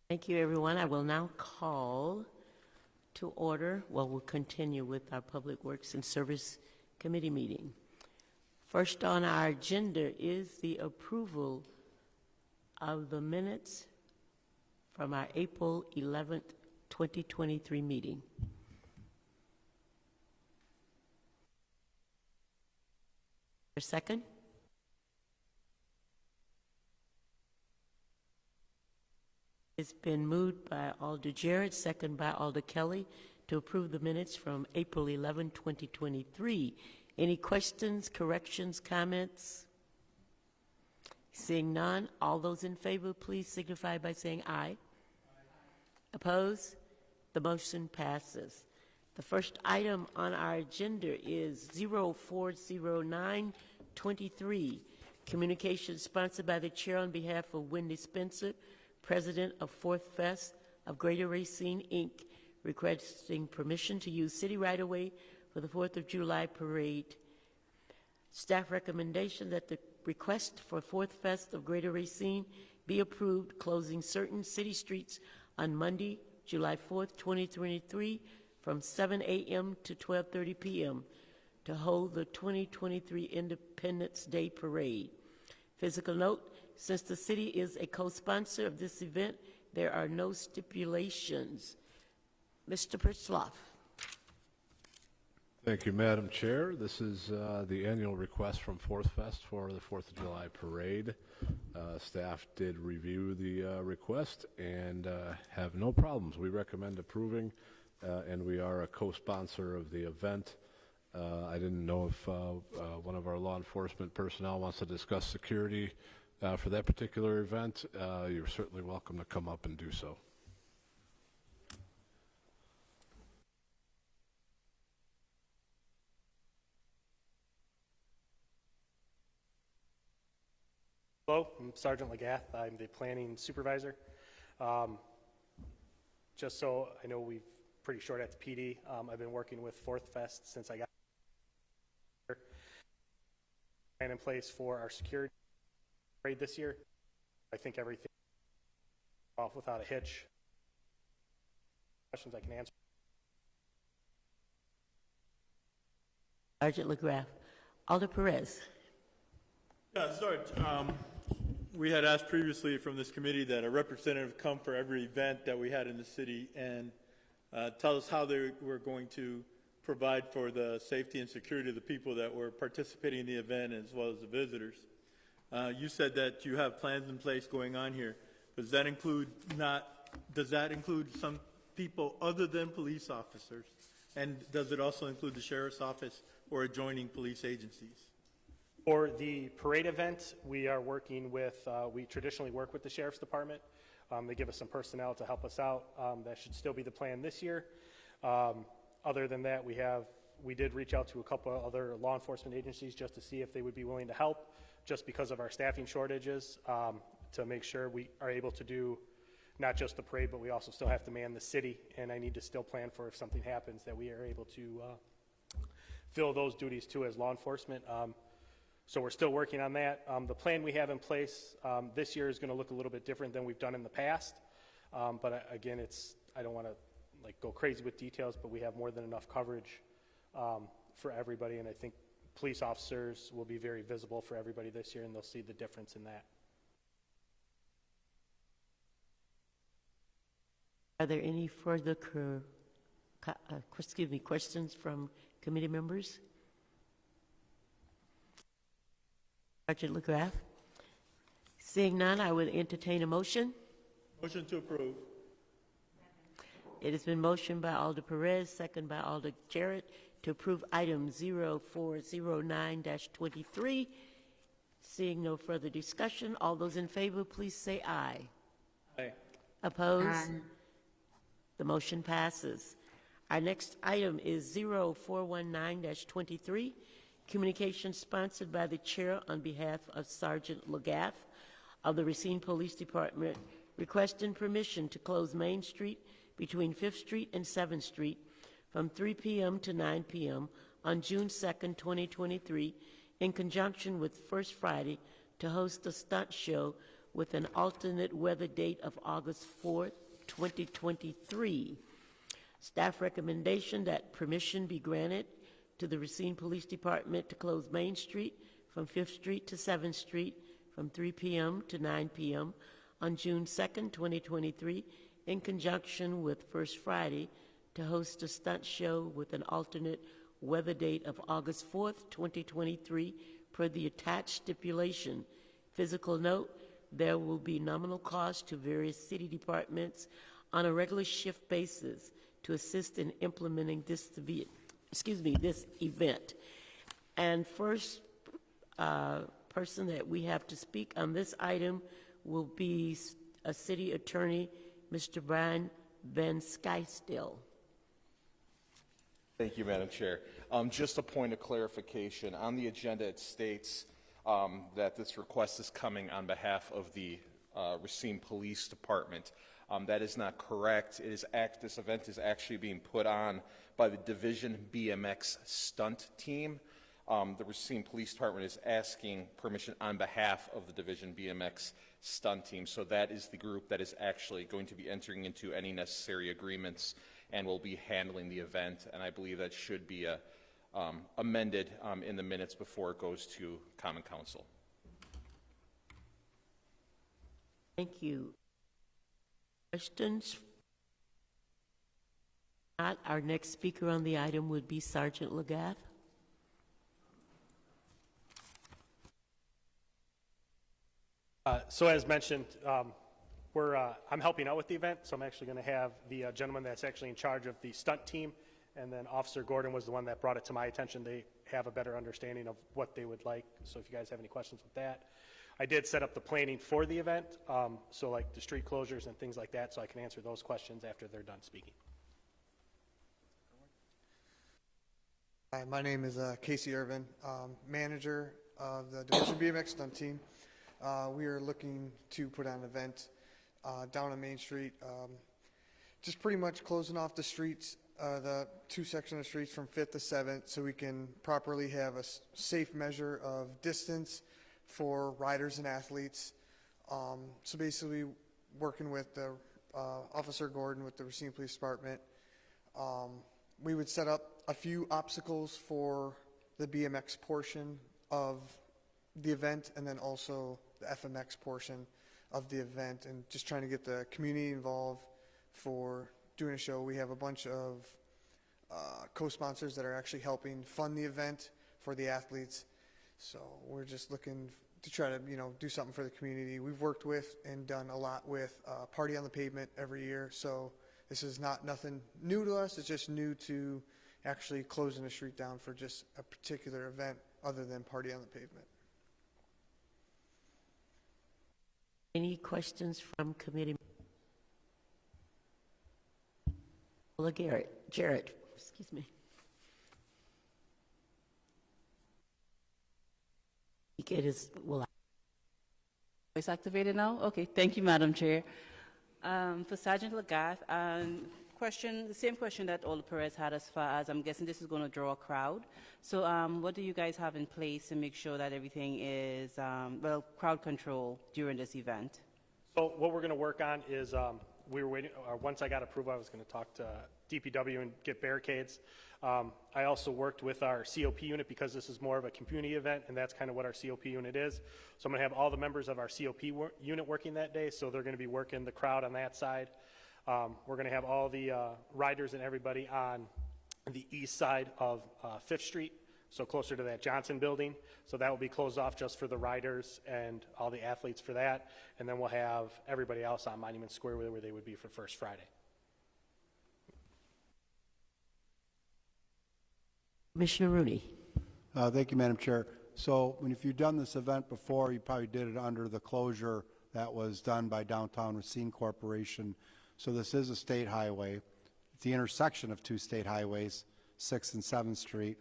Thank you, everyone. I will now call to order, we'll continue with our Public Works and Service Committee meeting. First on our agenda is the approval of the minutes from our April 11th, 2023 meeting. A second? It's been moved by Alder Jarrett, second by Alder Kelly, to approve the minutes from April 11, 2023. Any questions, corrections, comments? Seeing none, all those in favor, please signify by saying aye. Opposed? The motion passes. The first item on our agenda is 040923, communication sponsored by the chair on behalf of Wendy Spencer, President of Fourth Fest of Greater Racine, Inc., requesting permission to use city right-of-way for the 4th of July parade. Staff recommendation that the request for Fourth Fest of Greater Racine be approved, closing certain city streets on Monday, July 4th, 2023, from 7 a.m. to 12:30 p.m. to hold the 2023 Independence Day Parade. Physical note, since the city is a co-sponsor of this event, there are no stipulations. Mr. Pritzloff. Thank you, Madam Chair. This is the annual request from Fourth Fest for the 4th of July parade. Staff did review the request and have no problems. We recommend approving, and we are a co-sponsor of the event. I didn't know if one of our law enforcement personnel wants to discuss security for that particular event. You're certainly welcome to come up and do so. Hello, I'm Sergeant Legath. I'm the planning supervisor. Just so I know, we're pretty short at the PD. I've been working with Fourth Fest since I got here. Plan in place for our security parade this year. I think everything off without a hitch. Questions I can answer. Sergeant LeGraff. Alder Perez. Yeah, Sarge, we had asked previously from this committee that a representative come for every event that we had in the city and tell us how they were going to provide for the safety and security of the people that were participating in the event as well as the visitors. You said that you have plans in place going on here. Does that include some people other than police officers? And does it also include the sheriff's office or adjoining police agencies? For the parade event, we are working with, we traditionally work with the Sheriff's Department. They give us some personnel to help us out. That should still be the plan this year. Other than that, we did reach out to a couple of other law enforcement agencies just to see if they would be willing to help, just because of our staffing shortages, to make sure we are able to do not just the parade, but we also still have to man the city, and I need to still plan for if something happens that we are able to fill those duties too as law enforcement. So we're still working on that. The plan we have in place this year is going to look a little bit different than we've done in the past. But again, I don't want to go crazy with details, but we have more than enough coverage for everybody, and I think police officers will be very visible for everybody this year, and they'll see the difference in that. Are there any further questions from committee members? Sergeant LeGraff. Seeing none, I would entertain a motion. Motion to approve. It has been motioned by Alder Perez, second by Alder Jarrett, to approve item 0409-23. Seeing no further discussion, all those in favor, please say aye. Aye. Opposed? Aye. The motion passes. Our next item is 0419-23. Communication sponsored by the chair on behalf of Sergeant Legath of the Racine Police Department, requesting permission to close Main Street between 5th Street and 7th Street from 3 p.m. to 9 p.m. on June 2nd, 2023, in conjunction with First Friday, to host a stunt show with an alternate weather date of August 4th, 2023. Staff recommendation that permission be granted to the Racine Police Department to close Main Street from 5th Street to 7th Street from 3 p.m. to 9 p.m. on June 2nd, 2023, in conjunction with First Friday, to host a stunt show with an alternate weather date of August 4th, 2023, per the attached stipulation. Physical note, there will be nominal cost to various city departments on a regular shift basis to assist in implementing this event. And first person that we have to speak on this item will be a city attorney, Mr. Brian Van Skystil. Thank you, Madam Chair. Just a point of clarification. On the agenda, it states that this request is coming on behalf of the Racine Police Department. That is not correct. This event is actually being put on by the Division BMX stunt team. The Racine Police Department is asking permission on behalf of the Division BMX stunt team. So that is the group that is actually going to be entering into any necessary agreements and will be handling the event. And I believe that should be amended in the minutes before it goes to Common Council. Thank you. Questions? Our next speaker on the item would be Sergeant Lagath. So as mentioned, I'm helping out with the event, so I'm actually going to have the gentleman that's actually in charge of the stunt team, and then Officer Gordon was the one that brought it to my attention. They have a better understanding of what they would like, so if you guys have any questions with that. I did set up the planning for the event, so like the street closures and things like that, so I can answer those questions after they're done speaking. Hi, my name is Casey Irvin, manager of the Division BMX stunt team. We are looking to put on an event down on Main Street, just pretty much closing off the streets, the two sections of streets from 5th to 7th, so we can properly have a safe measure of distance for riders and athletes. So basically working with the Officer Gordon with the Racine Police Department, we would set up a few obstacles for the BMX portion of the event, and then also the FMX portion of the event, and just trying to get the community involved for doing a show. We have a bunch of co-sponsors that are actually helping fund the event for the athletes. So we're just looking to try to, do something for the community. We've worked with and done a lot with Party on the Pavement every year. So this is nothing new to us. It's just new to actually closing the street down for just a particular event other than Party on the Pavement. Any questions from committee? Jarrett, excuse me. It is, Voice activated now? Okay, thank you, Madam Chair. For Sergeant Lagath, the same question that Ola Perez had, as far as I'm guessing this is going to draw a crowd. So what do you guys have in place to make sure that everything is, crowd control during this event? So what we're going to work on is we were waiting, once I got approval, I was going to talk to DPW and get barricades. I also worked with our COP unit because this is more of a community event, and that's kind of what our COP unit is. So I'm going to have all the members of our COP unit working that day, so they're going to be working the crowd on that side. We're going to have all the riders and everybody on the east side of 5th Street, so closer to that Johnson building. So that will be closed off just for the riders and all the athletes for that. And then we'll have everybody else on Monument Square where they would be for First Friday. Commissioner Rooney. Thank you, Madam Chair. So if you've done this event before, you probably did it under the closure that was done by Downtown Racine Corporation. So this is a state highway. It's the intersection of two state highways, 6th and 7th Street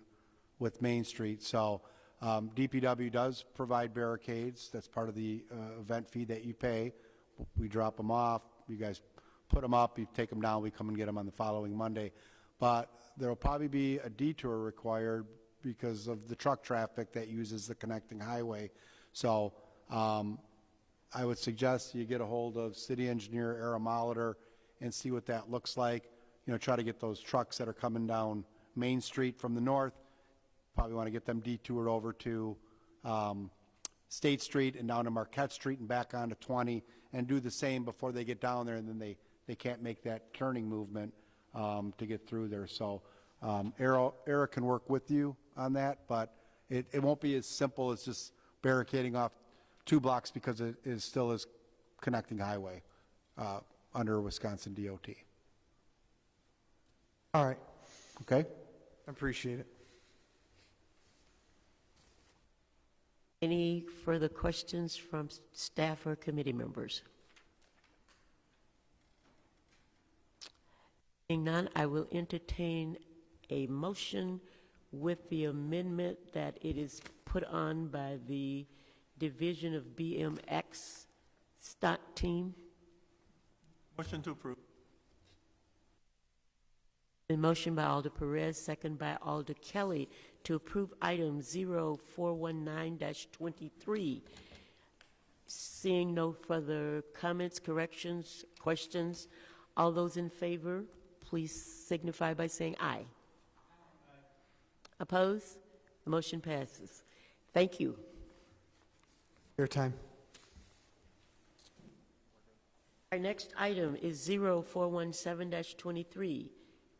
with Main Street. So DPW does provide barricades. That's part of the event fee that you pay. We drop them off. You guys put them up. You take them down. We come and get them on the following Monday. But there will probably be a detour required because of the truck traffic that uses the connecting highway. So I would suggest you get a hold of city engineer Aaron Molitor and see what that looks like. You know, try to get those trucks that are coming down Main Street from the north, probably want to get them detoured over to State Street and down to Marquette Street and back onto 20, and do the same before they get down there, and then they can't make that turning movement to get through there. So Eric can work with you on that, but it won't be as simple as just barricading off 2 blocks because it still is connecting highway under Wisconsin DOT. All right, Okay? appreciate it. Any further questions from staff or committee members? Seeing none, I will entertain a motion with the amendment that it is put on by the Division of BMX stock team. Motion to approve. A motion by Alder Perez, second by Alder Kelly, to approve item 0419-23. Seeing no further comments, corrections, questions, all those in favor, please signify by saying aye. Aye. Opposed? The motion passes. Thank you. Your time. Our next item is 0417-23.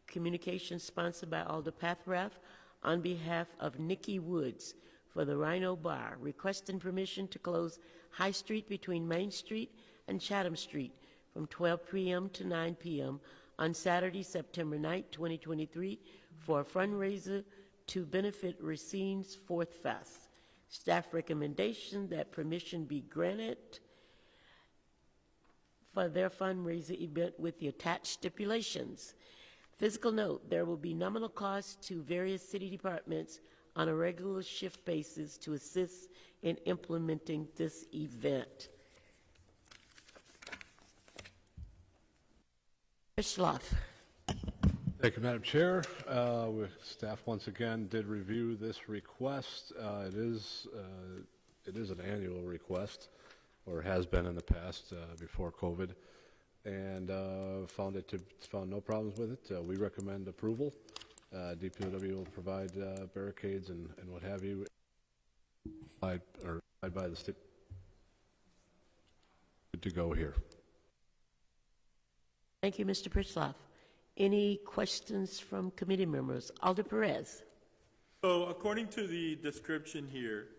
Communication sponsored by Alder Pathrath on behalf of Nikki Woods for the Rhino Bar, requesting permission to close High Street between Main Street and Chatham Street from 12 p.m. to 9 p.m. on Saturday, September 9, 2023, for a fundraiser to benefit Racine's Fourth Fest. Staff recommendation that permission be granted for their fundraiser event with the attached stipulations. Physical note, there will be nominal costs to various city departments on a regular shift basis to assist in implementing this event. Schloff. Thank you, Madam Chair. Staff once again did review this request. It is an annual request, or has been in the past before COVID, and found no problems with it. We recommend approval. DPW will provide barricades and what have you. Abide by the state. Good to go here. Thank you, Mr. Pritzloff. Any questions from committee members? Alder Perez. So according to the description here,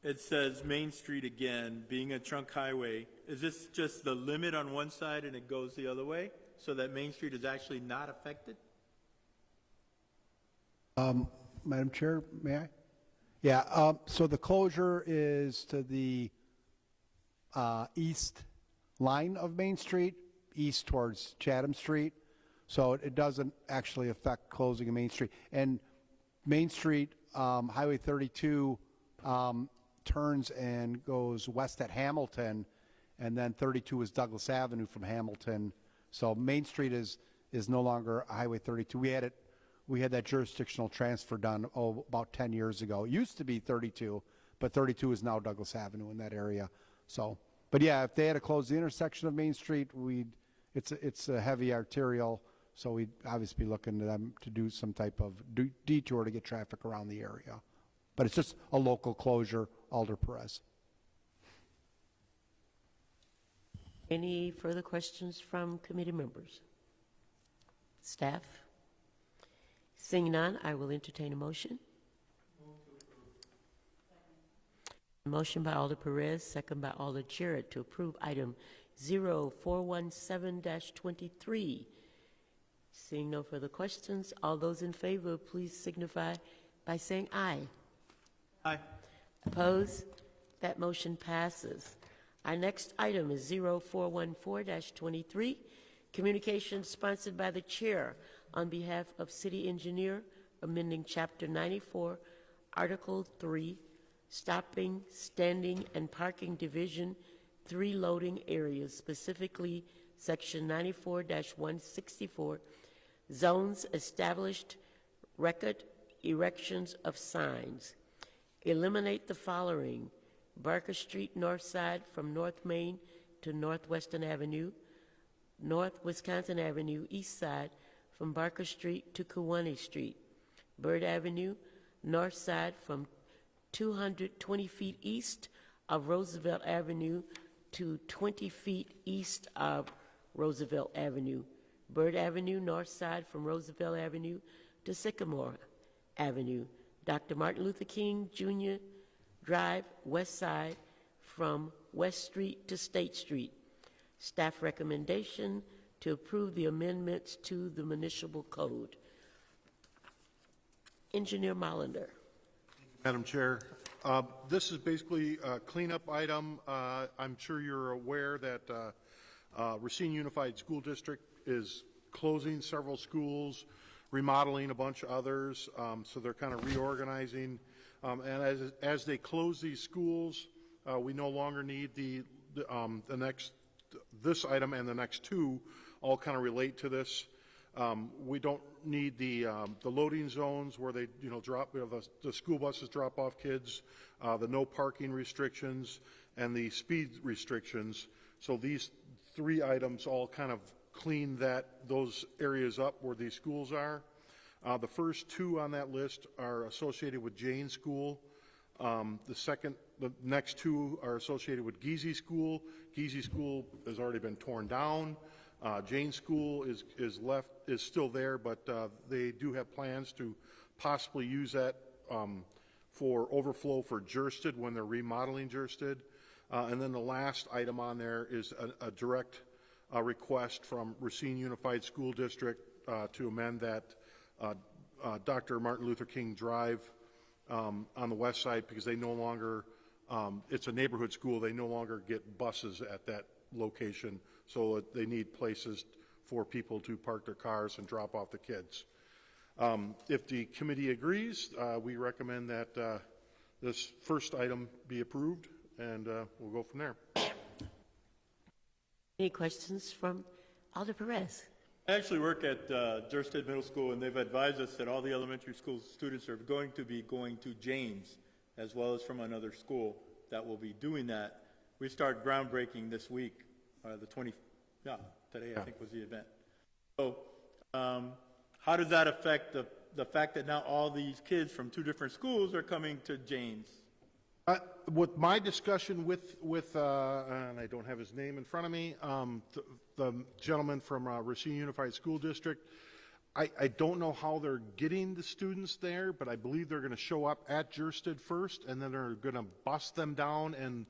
it says Main Street again, being a trunk highway. Is this just the limit on one side and it goes the other way, so that Main Street is actually not affected? Madam Chair, may I? Yeah, so the closure is to the east line of Main Street, east towards Chatham Street. So it doesn't actually affect closing of Main Street. And Main Street, Highway 32, turns and goes west at Hamilton, and then 32 is Douglas Avenue from Hamilton. So Main Street is no longer Highway 32. We had that jurisdictional transfer done about 10 years ago. It used to be 32, but 32 is now Douglas Avenue in that area. So, but yeah, if they had to close the intersection of Main Street, it's a heavy arterial, so we'd obviously be looking to them to do some type of detour to get traffic around the area. But it's just a local closure, Alder Perez. Any further questions from committee members? Staff? Seeing none, I will entertain a motion. Motion by Alder Perez, second by Alder Jarrett, to approve item 0417-23. Seeing no further questions, all those in favor, please signify by saying aye. Aye. Opposed? That motion passes. Our next item is 0414-23, communication sponsored by the chair on behalf of City Engineer, amending Chapter 94, Article 3, Stopping, Standing, and Parking Division 3 loading areas, specifically Section 94-164, zones established, record erections of signs. Eliminate the following: Barker Street North Side from North Main to Northwestern Avenue, North Wisconsin Avenue East Side from Barker Street to Kewanee Street, Bird Avenue North Side from 220 feet east of Roosevelt Avenue to 20 feet east of Roosevelt Avenue, Bird Avenue North Side from Roosevelt Avenue to Sycamore Avenue, Dr. Martin Luther King Jr. Drive West Side from West Street to State Street. Staff recommendation to approve the amendments to the municipal code. Engineer Molander. Madam Chair, this is basically a cleanup item. I'm sure you're aware that Racine Unified School District is closing several schools, remodeling a bunch of others, so they're kind of reorganizing. And as they close these schools, we no longer need this item and the next two all kind of relate to this. We don't need the loading zones where they, the school buses drop off kids, the no parking restrictions, and the speed restrictions. So these three items all kind of clean those areas up where these schools are. The first two on that list are associated with Jane School. The next two are associated with Giese School. Giese School has already been torn down. Jane School is still there, but they do have plans to possibly use that for overflow for Gersted when they're remodeling Gersted. And then the last item on there is a direct request from Racine Unified School District to amend that Dr. Martin Luther King Drive on the west side, because they no longer, it's a neighborhood school, they no longer get buses at that location, so they need places for people to park their cars and drop off the kids. If the committee agrees, we recommend that this first item be approved, and we'll go from there. Any questions from Alder Perez? I actually work at Gersted Middle School, and they've advised us that all the elementary school students are going to be going to James, as well as from another school that will be doing that. We start groundbreaking this week, today I think was the event. So how does that affect the fact that now all these kids from two different schools are coming to James? With my discussion with and I don't have his name in front of me, the gentleman from Racine Unified School District, I don't know how they're getting the students there, but I believe they're going to show up at Gersted first, and then they're going to bus them down, and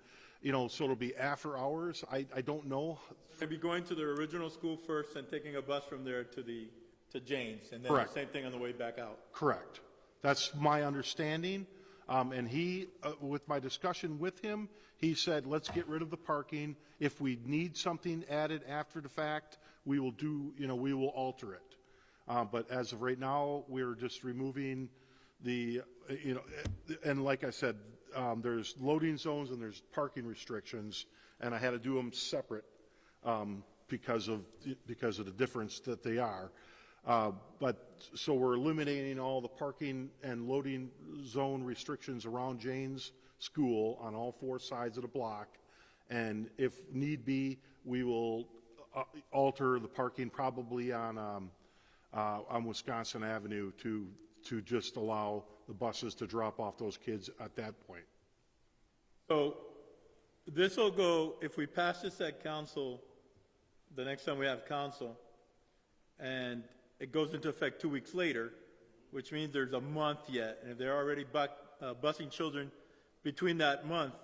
so it'll be after hours. I don't know. They'll be going to their original school first and taking a bus from there to James, and then Correct. the same thing on the way back out. Correct. That's my understanding. And he, with my discussion with him, he said, let's get rid of the parking. If we need something added after the fact, we will we will alter it. But as of right now, we're just removing and like I said, there's loading zones and there's parking restrictions, and I had to do them separate because of the difference that they are. So we're eliminating all the parking and loading zone restrictions around Jane's School on all four sides of the block. And if need be, we will alter the parking probably on Wisconsin Avenue to just allow the buses to drop off those kids at that point. So this will go, if we pass this at council, the next time we have council, and it goes into effect 2 weeks later, which means there's a month yet. And if they're already busing children between that month,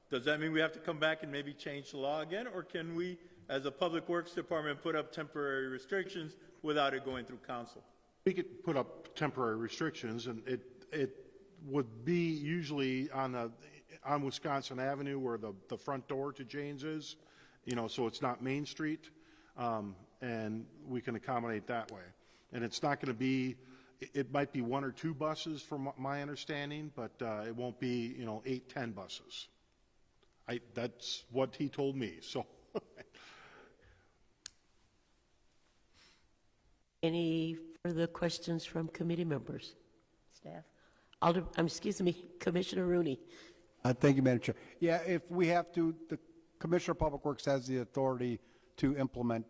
does that mean we have to come back and maybe change the law again? Or can we, as a public works department, put up temporary restrictions without it going through council? We could put up temporary restrictions, and it would be usually on Wisconsin Avenue where the front door to Jane's is, so it's not Main Street, and we can accommodate that way. And it's not going to be, it might be 1 or 2 buses from my understanding, but it won't be, 8, 10 buses. That's what he told me, so. Any further questions from committee members? Staff? Commissioner Rooney. Thank you, Madam Chair. Yeah, if we have to, the Commissioner of Public Works has the authority to implement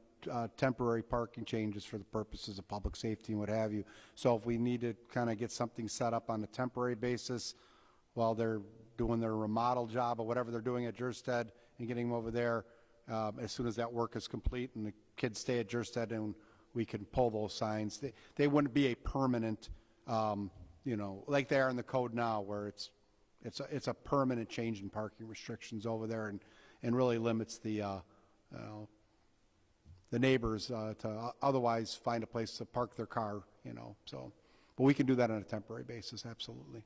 temporary parking changes for the purposes of public safety and what have you. So if we need to kind of get something set up on a temporary basis while they're doing their remodel job or whatever they're doing at Jerstead and getting them over there, as soon as that work is complete and the kids stay at Jerstead, and we can pull those signs. They wouldn't be a permanent, you know, like they are in the code now, where it's a permanent change in parking restrictions over there, and really limits the neighbors to otherwise find a place to park their car, you know. So, but we can do that on a temporary basis, absolutely.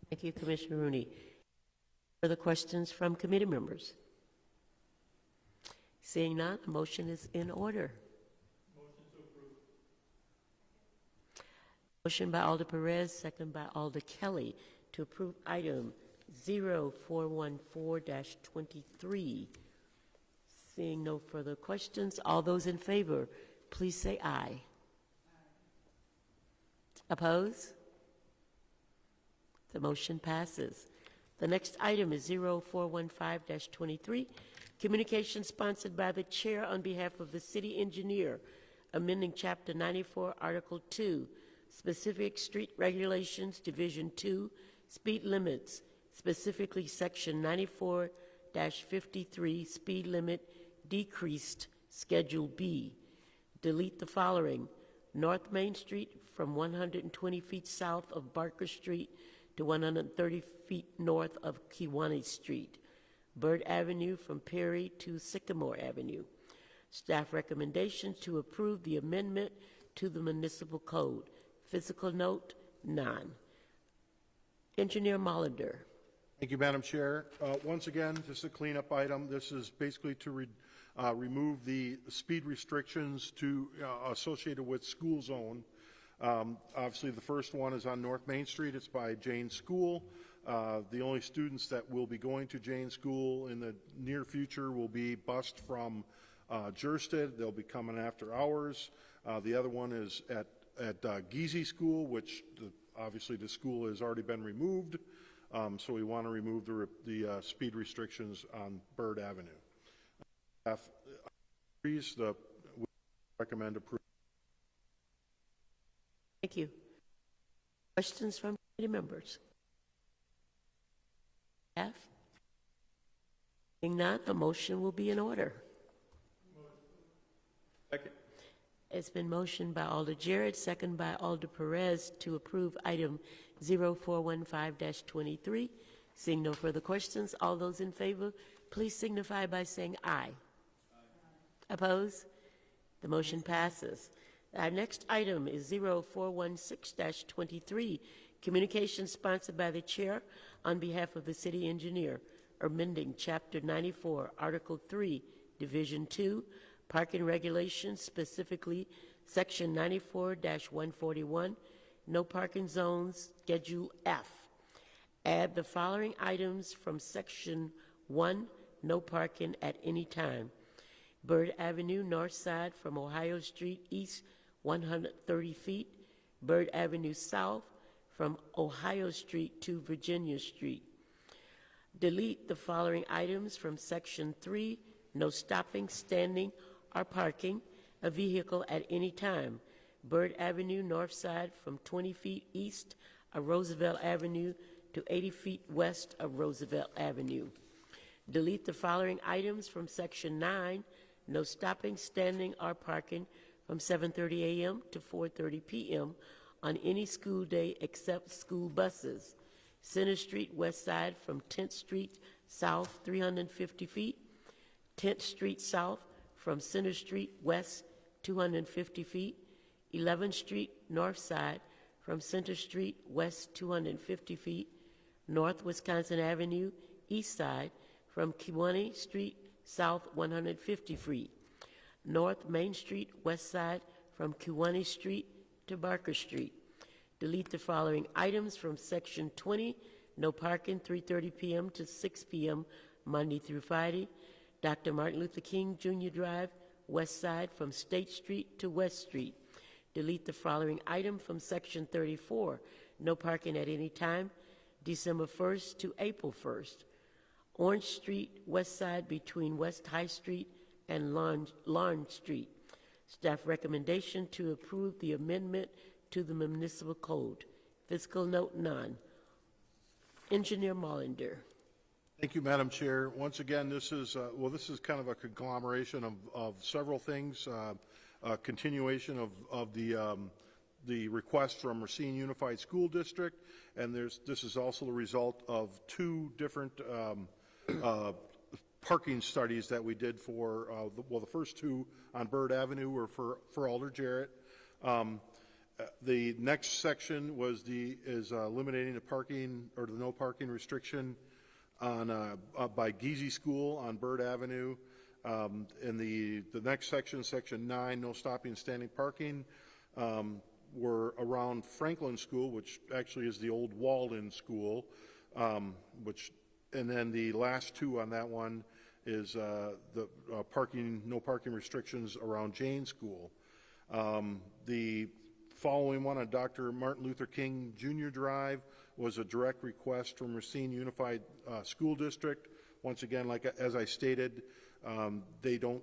Thank you, Commissioner Rooney. Further questions from committee members? Seeing none, the motion is in order. Motion to approve. Motion by Alder Perez, second by Alder Kelly, to approve item 0414-23. Seeing no further questions, all those in favor, please say aye. Oppose? The motion passes. The next item is 0415-23, communication sponsored by the chair on behalf of the city engineer, amending Chapter 94, Article 2, specific street regulations, Division 2, speed limits, specifically Section 94-53, speed limit decreased, Schedule B. Delete the following: North Main Street from 120 feet south of Barker Street to 130 feet north of Kiwanee Street. Bird Avenue from Perry to Sycamore Avenue. Staff recommendation to approve the amendment to the municipal code. Physical note, none. Engineer Molinder. Thank you, Madam Chair. Once again, just a cleanup item. This is basically to remove the speed restrictions associated with school zone. Obviously, the first one is on North Main Street. It's by Jane School. The only students that will be going to Jane School in the near future will be bused from Jerstead. They'll be coming after hours. The other one is at Giese School, which obviously the school has already been removed. So we want to remove the speed restrictions on Bird Avenue. We recommend approval. Thank you. Questions from committee members? Staff? Seeing none, a motion will be in order. Second. It's been motioned by Alder Jarrett, second by Alder Perez, to approve item 0415-23. Seeing no further questions, all those in favor, please signify by saying aye. Oppose? The motion passes. Our next item is 0416-23, communication sponsored by the chair on behalf of the city engineer, amending Chapter 94, Article 3, Division 2, parking regulations, specifically Section 94-141, no parking zones, Schedule F. Add the following items from Section 1, no parking at any time. Bird Avenue, north side from Ohio Street east 130 feet. Bird Avenue south from Ohio Street to Virginia Street. Delete the following items from Section 3, no stopping, standing, or parking a vehicle at any time. Bird Avenue, north side from 20 feet east of Roosevelt Avenue to 80 feet west of Roosevelt Avenue. Delete the following items from Section 9, no stopping, standing, or parking from 7:30 a.m. to 4:30 p.m. on any school day except school buses. Center Street west side from 10th Street south 350 feet, 10th Street south from Center Street west 250 feet, 11th Street north side from Center Street west 250 feet, North Wisconsin Avenue east side from Kiwanee Street south 150 feet, North Main Street west side from Kiwanee Street to Barker Street. Delete the following items from Section 20, no parking 3:30 p.m. to 6 p.m. Monday through Friday. Dr. Martin Luther King Jr. Drive, west side from State Street to West Street. Delete the following item from Section 34, no parking at any time. December 1st to April 1st. Orange Street, west side between West High Street and Lawn Street. Staff recommendation to approve the amendment to the municipal code. Fiscal note none. Engineer Mullender. Thank you, Madam Chair. Once again, this is kind of a conglomeration of several things. Continuation of the request from Racine Unified School District, and this is also the result of two different parking studies that we did for, the first two on Bird Avenue were for Alder Jarrett. The next section is eliminating the parking or the no parking restriction on by Giese School on Bird Avenue. And the next section, section 9, no stopping and standing parking, were around Franklin School, which actually is the old Walden School, and then the last two on that one is the no parking restrictions around Jane School. The following one on Dr. Martin Luther King Jr. Drive was a direct request from Racine Unified School District. Once again, as I stated, they don't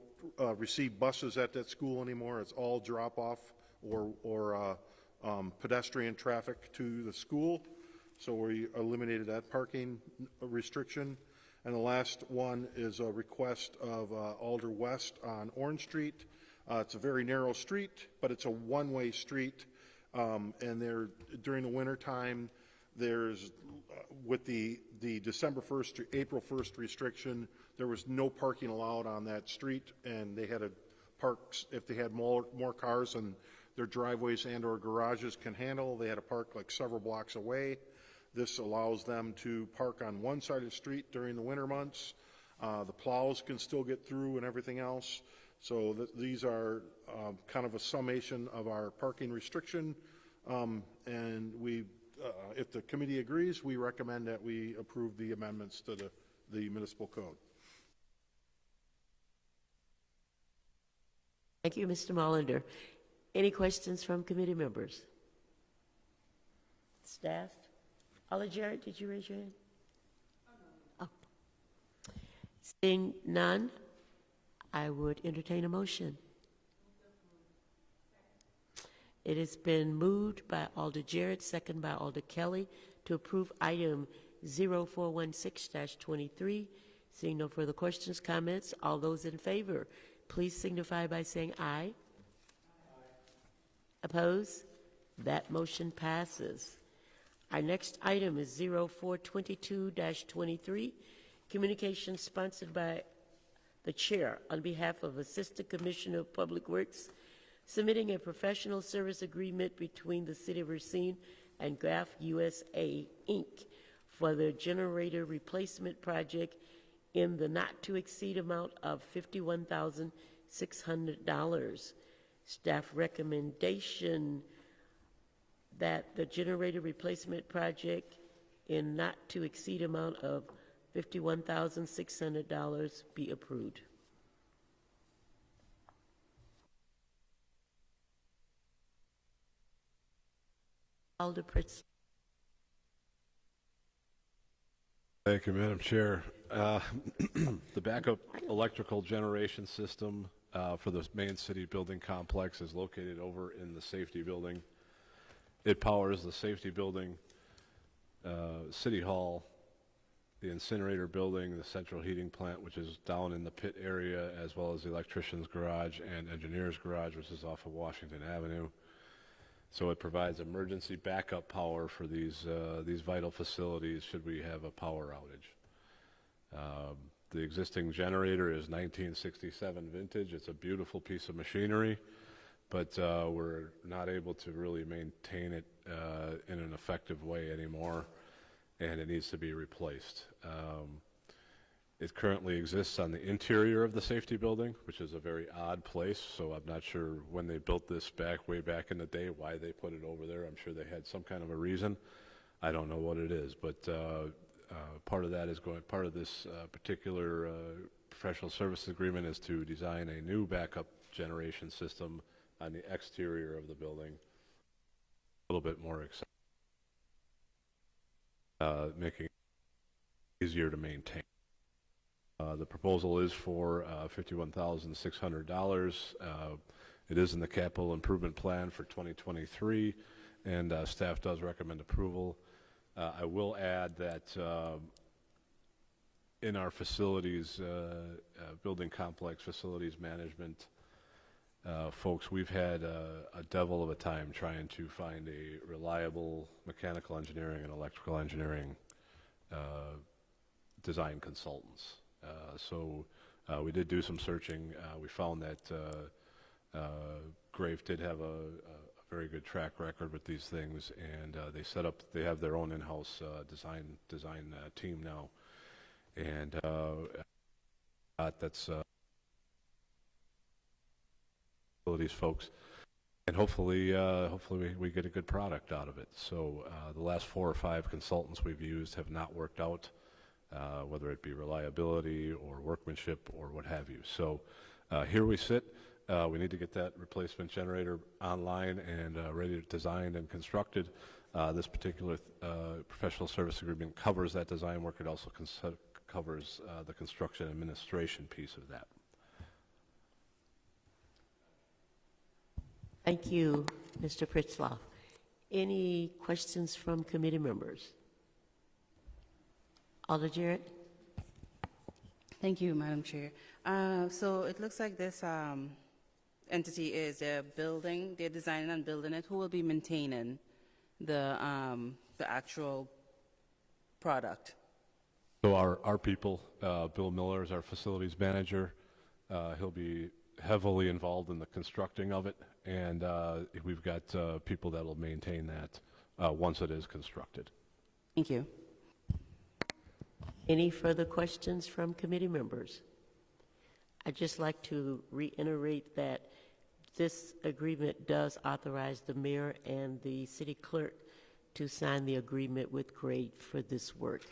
receive buses at that school anymore. It's all drop-off or pedestrian traffic to the school. So we eliminated that parking restriction. And the last one is a request of Alder West on Orange Street. It's a very narrow street, but it's a one-way street. And during the winter time, there's with the December 1st to April 1st restriction, there was no parking allowed on that street, and they had to park if they had more cars than their driveways and or garages can handle. They had to park like several blocks away. This allows them to park on one side of the street during the winter months. The plows can still get through and everything else. So these are kind of a summation of our parking restriction. And if the committee agrees, we recommend that we approve the amendments to the municipal code. Thank you, Mr. Mullender. Any questions from committee members? Staff? Alder Jarrett, did you raise your hand? Oh. Seeing none, I would entertain a motion. It has been moved by Alder Jarrett, second by Alder Kelly, to approve item 0416-23. Seeing no further questions, comments, all those in favor, please signify by saying aye. Oppose? That motion passes. Our next item is 0422-23, communication sponsored by the chair on behalf of Assistant Commissioner of Public Works, submitting a professional service agreement between the City of Racine and Graph USA, Inc. for the generator replacement project in the not-to-exceed amount of $51,600. Staff recommendation that the generator replacement project in not-to-exceed amount of $51,600 be approved. Alder Pritz. Thank you, Madam Chair. The backup electrical generation system for the main city building complex is located over in the safety building. It powers the safety building, City Hall, the incinerator building, the central heating plant, which is down in the pit area, as well as the electrician's garage and engineer's garage, which is off of Washington Avenue. So it provides emergency backup power for these vital facilities should we have a power outage. The existing generator is 1967 vintage. It's a beautiful piece of machinery, but we're not able to really maintain it in an effective way anymore, and it needs to be replaced. It currently exists on the interior of the safety building, which is a very odd place, so I'm not sure when they built this way back in the day, why they put it over there. I'm sure they had some kind of a reason. I don't know what it is, but part of this particular professional service agreement is to design a new backup generation system on the exterior of the building. A little bit more exciting. The backup electrical generation system for the main city building complex is located over in the safety building. It powers the safety building, City Hall, the incinerator building, as well as the electrician's garage and engineer's garage, which is off of Washington Avenue. So it provides emergency backup power for these vital facilities should we have a power outage. The existing generator is 1967 vintage. It's a beautiful piece of machinery, but we're not able to really maintain it in an effective way anymore, and it needs to be replaced. making it easier to maintain. The proposal is for $51,600. It is in the capital improvement plan for 2023, and staff does recommend approval. I will add that in our facilities, building complex facilities management folks, we've had a devil of a time trying to find a reliable mechanical engineering and electrical engineering design consultants. So we did do some searching. We found that Grave did have a very good track record with these things, and they have their own in-house design team now, and that's facilities folks, and hopefully we get a good product out of it. So the last 4 or 5 consultants we've used have not worked out, whether it be reliability or workmanship or what have you. So here we sit. We need to get that replacement generator online and ready to designed and constructed. This particular professional service agreement covers that design work. It also covers the construction administration piece of that. Thank you, Mr. Pritzloff. Any questions from committee members? Alder Jarrett? Thank you, Madam Chair. So it looks like this entity is they're designing and building it. Who will be maintaining the actual product? So our people, Bill Miller is our facilities manager. He'll be heavily involved in the constructing of it, and we've got people that will maintain that once it is constructed. Thank you. Any further questions from committee members? I'd just like to reiterate that this agreement does authorize the mayor and the city clerk to sign the agreement with Grave for this work.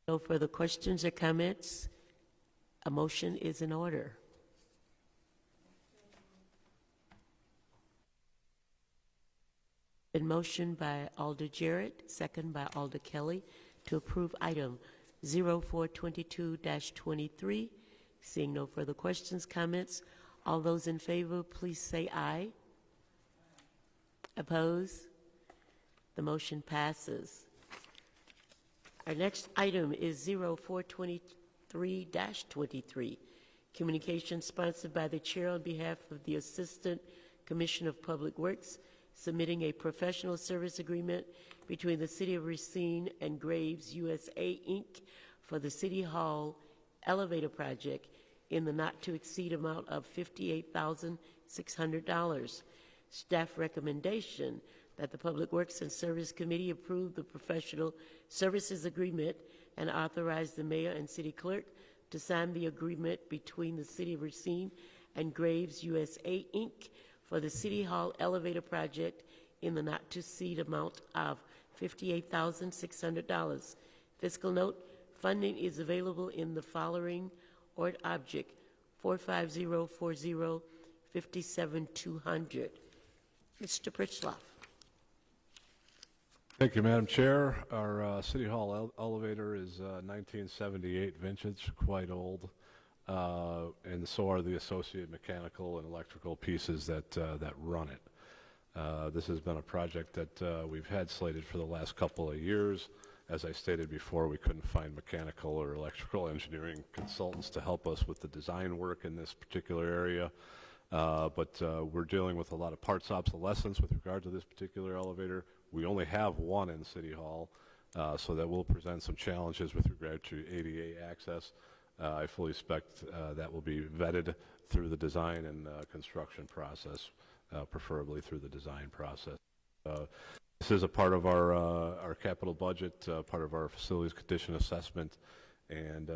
No further questions or comments? A motion is in order. Been motioned by Alder Jarrett, second by Alder Kelly, to approve item 0422-23. Seeing no further questions, comments, all those in favor, please say aye. Oppose? The motion passes. Our next item is 0423-23. Communication sponsored by the chair on behalf of the Assistant Commissioner of Public Works, submitting a professional service agreement between the City of Racine and Graves USA, Inc. for the City Hall elevator project in the not-to-exceed amount of $58,600. Staff recommendation that the Public Works and Service Committee approve the professional services agreement and authorize the mayor and city clerk to sign the agreement between the City of Racine and Graves USA, Inc. for the City Hall elevator project in the not-to-exceed amount of $58,600. Fiscal note, funding is available in the following Ord Object 45040-57200. Mr. Pritzloff. Thank you, Madam Chair. Our City Hall elevator is 1978 vintage, quite old, and so are the associated mechanical and electrical pieces that run it. This has been a project that we've had slated for the last couple of years. As I stated before, we couldn't find mechanical or electrical engineering consultants to help us with the design work in this particular area. But we're dealing with a lot of parts obsolescence with regard to this particular elevator. We only have one in City Hall, so that will present some challenges with regard to ADA access. I fully expect that will be vetted through the design and construction process, preferably through the design process. This is a part of our capital budget, part of our facilities condition assessment, and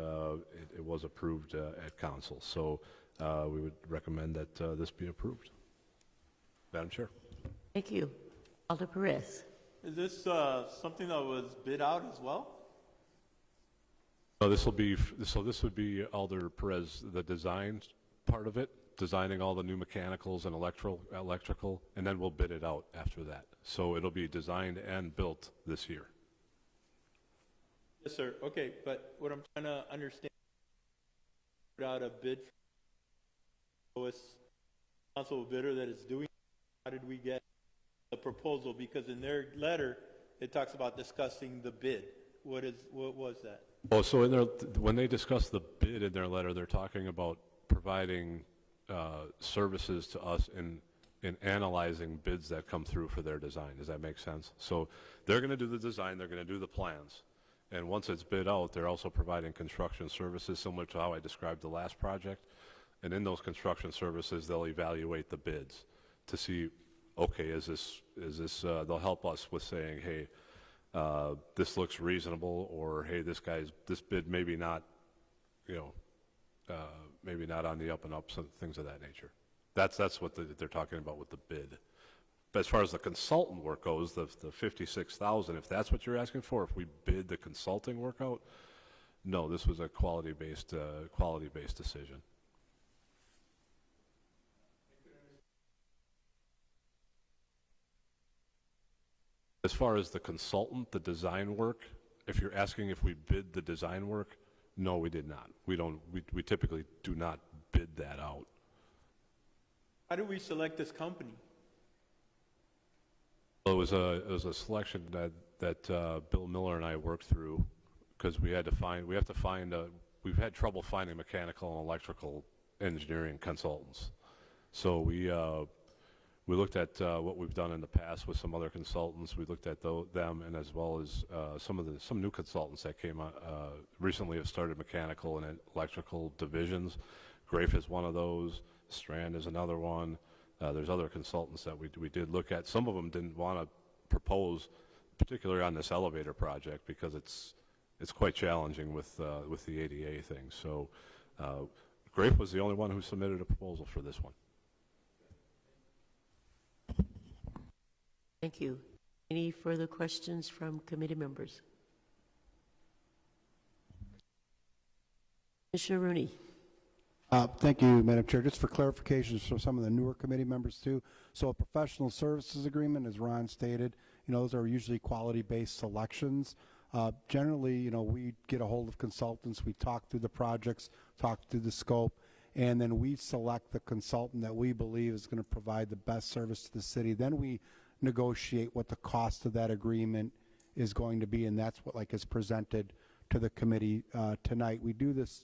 it was approved at council. So we would recommend that this be approved. Madam Chair. Thank you. Alder Perez. Is this something that was bid out as well? No, this would be Alder Perez, the design part of it, designing all the new mechanicals and electrical, and then we'll bid it out after that. So it'll be designed and built this year. Yes, sir. Okay, but what I'm trying to understand, put out a bid for the lowest possible bidder that is doing, how did we get the proposal? Because in their letter, it talks about discussing the bid. What was that? Oh, so when they discuss the bid in their letter, they're talking about providing services to us in analyzing bids that come through for their design. Does that make sense? So they're going to do the design, they're going to do the plans, and once it's bid out, they're also providing construction services similar to how I described the last project. And in those construction services, they'll evaluate the bids to see, okay, is this they'll help us with saying, hey, this looks reasonable, or hey, this bid maybe not, maybe not on the up and up, some things of that nature. That's what they're talking about with the bid. But as far as the consultant work goes, the $56,000, if that's what you're asking for, if we bid the consulting work out, no, this was a quality-based decision. As far as the consultant, the design work, if you're asking if we bid the design work, no, we did not. We typically do not bid that out. How do we select this company? It was a selection that Bill Miller and I worked through, because we've had trouble finding mechanical and electrical engineering consultants. So we looked at what we've done in the past with some other consultants. We looked at them, and as well as some new consultants that came recently have started mechanical and electrical divisions. Grafe is one of those. Strand is another one. There's other consultants that we did look at. Some of them didn't want to propose, particularly on this elevator project, because it's quite challenging with the ADA thing. So Grafe was the only one who submitted a proposal for this one. Thank you. Any further questions from committee members? Commissioner Rooney. Thank you, Madam Chair. Just for clarifications for some of the newer committee members too. So a professional services agreement, as Ron stated, those are usually quality-based selections. Generally, we get a hold of consultants, we talk through the projects, talk through the scope, and then we select the consultant that we believe is going to provide the best service to the city. Then we negotiate what the cost of that agreement is going to be, and that's what is presented to the committee tonight. We do this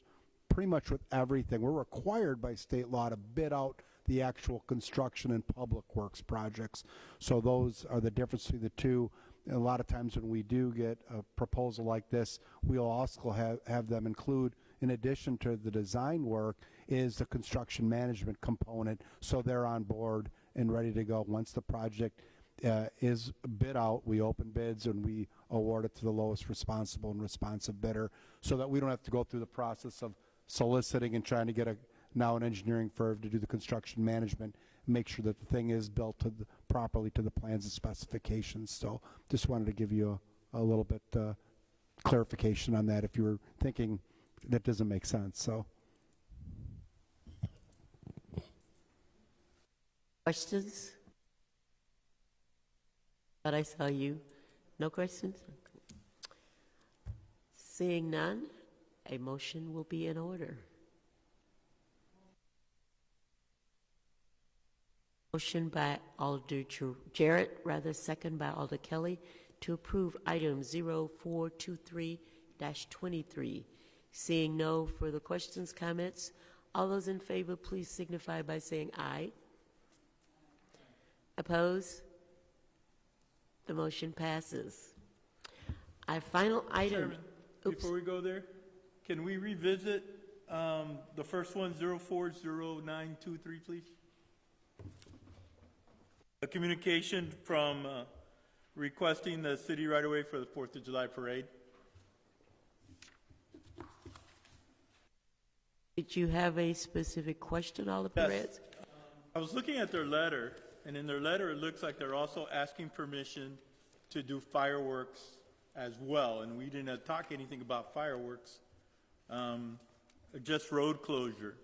pretty much with everything. We're required by state law to bid out the actual construction and public works projects. So those are the difference between the two. And a lot of times when we do get a proposal like this, we'll also have them include, in addition to the design work, is the construction management component, so they're on board and ready to go. Once the project is bid out, we open bids and we award it to the lowest responsible and responsive bidder, so that we don't have to go through the process of soliciting and trying to get now an engineering firm to do the construction management, make sure that the thing is built properly to the plans and specifications. So just wanted to give you a little bit clarification on that if you were thinking that doesn't make sense. So. Questions? Thought I saw you. No questions? Seeing none, a motion will be in order. Motion by Alder Jarrett, second by Alder Kelly, to approve item 0423-23. Seeing no further questions, comments, all those in favor, please signify by saying aye. Oppose? The motion passes. Our final item. Chairman, before we go there, can we revisit the first one, 040923, please? A communication from requesting the city right-of-way for the 4th of July parade. Did you have a specific question, Alder Perez? I was looking at their letter, and in their letter it looks like they're also asking permission to do fireworks as well, and we didn't talk anything about fireworks, just road closure.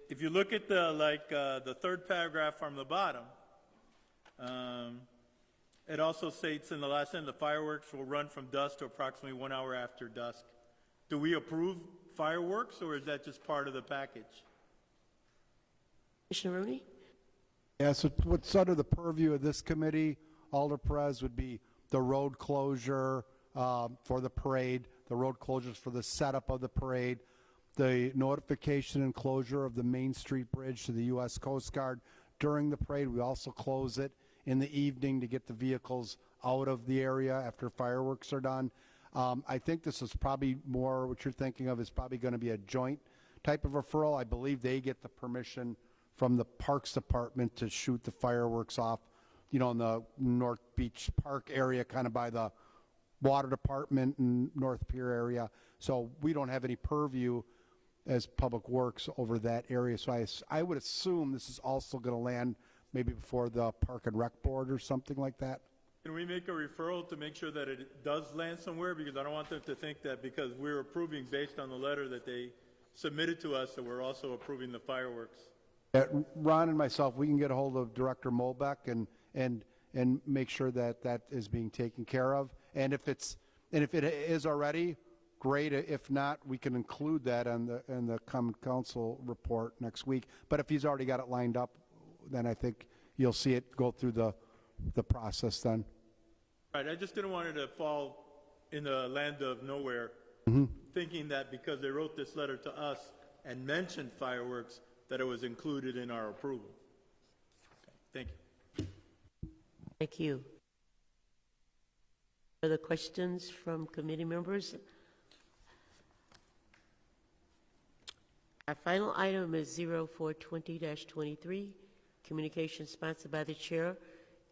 if you look at the third paragraph from the bottom, it also states in the last sentence, the fireworks will run from dusk to approximately 1 hour after dusk. Do we approve fireworks, or is that just part of the package? Commissioner Rooney? Yeah, so what's under the purview of this committee, Alder Perez, would be the road closure for the parade, the road closures for the setup of the parade, the notification and closure of the Main Street Bridge to the U.S. Coast Guard during the parade. We also close it in the evening to get the vehicles out of the area after fireworks are done. I think this is probably more, what you're thinking of is probably going to be a joint type of referral. I believe they get the permission from the Parks Department to shoot the fireworks off, you know, in the North Beach Park area, kind of by the Water Department and North Pier area. So we don't have any purview as Public Works over that area. So I would assume this is also going to land maybe before the Park and Rec Board or something like that. Can we make a referral to make sure that it does land somewhere? Because I don't want them to think that because we're approving based on the letter that they submitted to us, that we're also approving the fireworks. Ron and myself, we can get a hold of Director Molbeck and make sure that that is being taken care of. And if it is already, great. If not, we can include that in the Common Council report next week. But if he's already got it lined up, then I think you'll see it go through the process then. Right, I just didn't want it to fall in the land of nowhere, thinking that because they wrote this letter to us and mentioned fireworks, that it was included in our approval. Okay, thank you. Thank you. Other questions from committee members? Our final item is 0420-23, communication sponsored by the chair,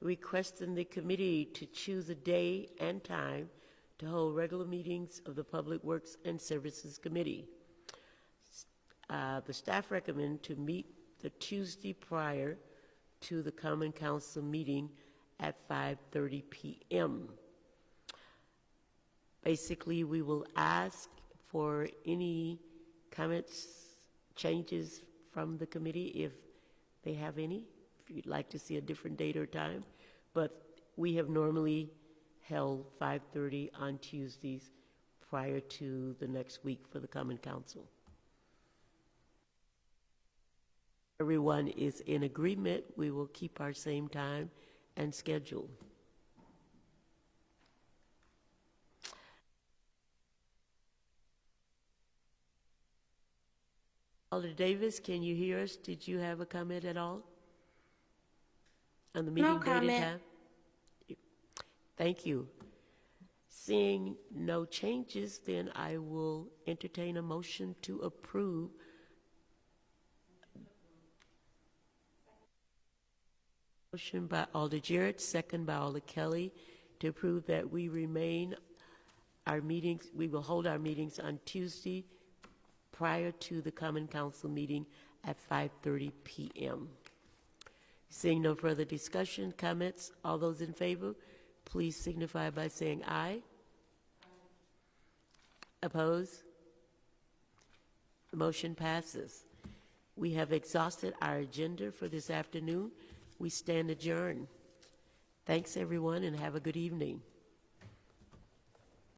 requesting the committee to choose a day and time to hold regular meetings of the Public Works and Services Committee. The staff recommend to meet the Tuesday prior to the Common Council meeting at 5:30 p.m. Basically, we will ask for any comments, changes from the committee if they have any, if you'd like to see a different date or time. But we have normally held 5:30 on Tuesdays prior to the next week for the Common Council. Everyone is in agreement. We will keep our same time and schedule. Alder Davis, can you hear us? Did you have a comment at all on the meeting date and time? Thank you. Seeing no changes, then I will entertain a motion to approve. Motion by Alder Jarrett, second by Alder Kelly, to approve that we will hold our meetings on Tuesday prior to the Common Council meeting at 5:30 p.m. Seeing no further discussion, comments, all those in favor, please signify by saying aye. Oppose? The motion passes. We have exhausted our agenda for this afternoon. We stand adjourned. Thanks, everyone, and have a good evening.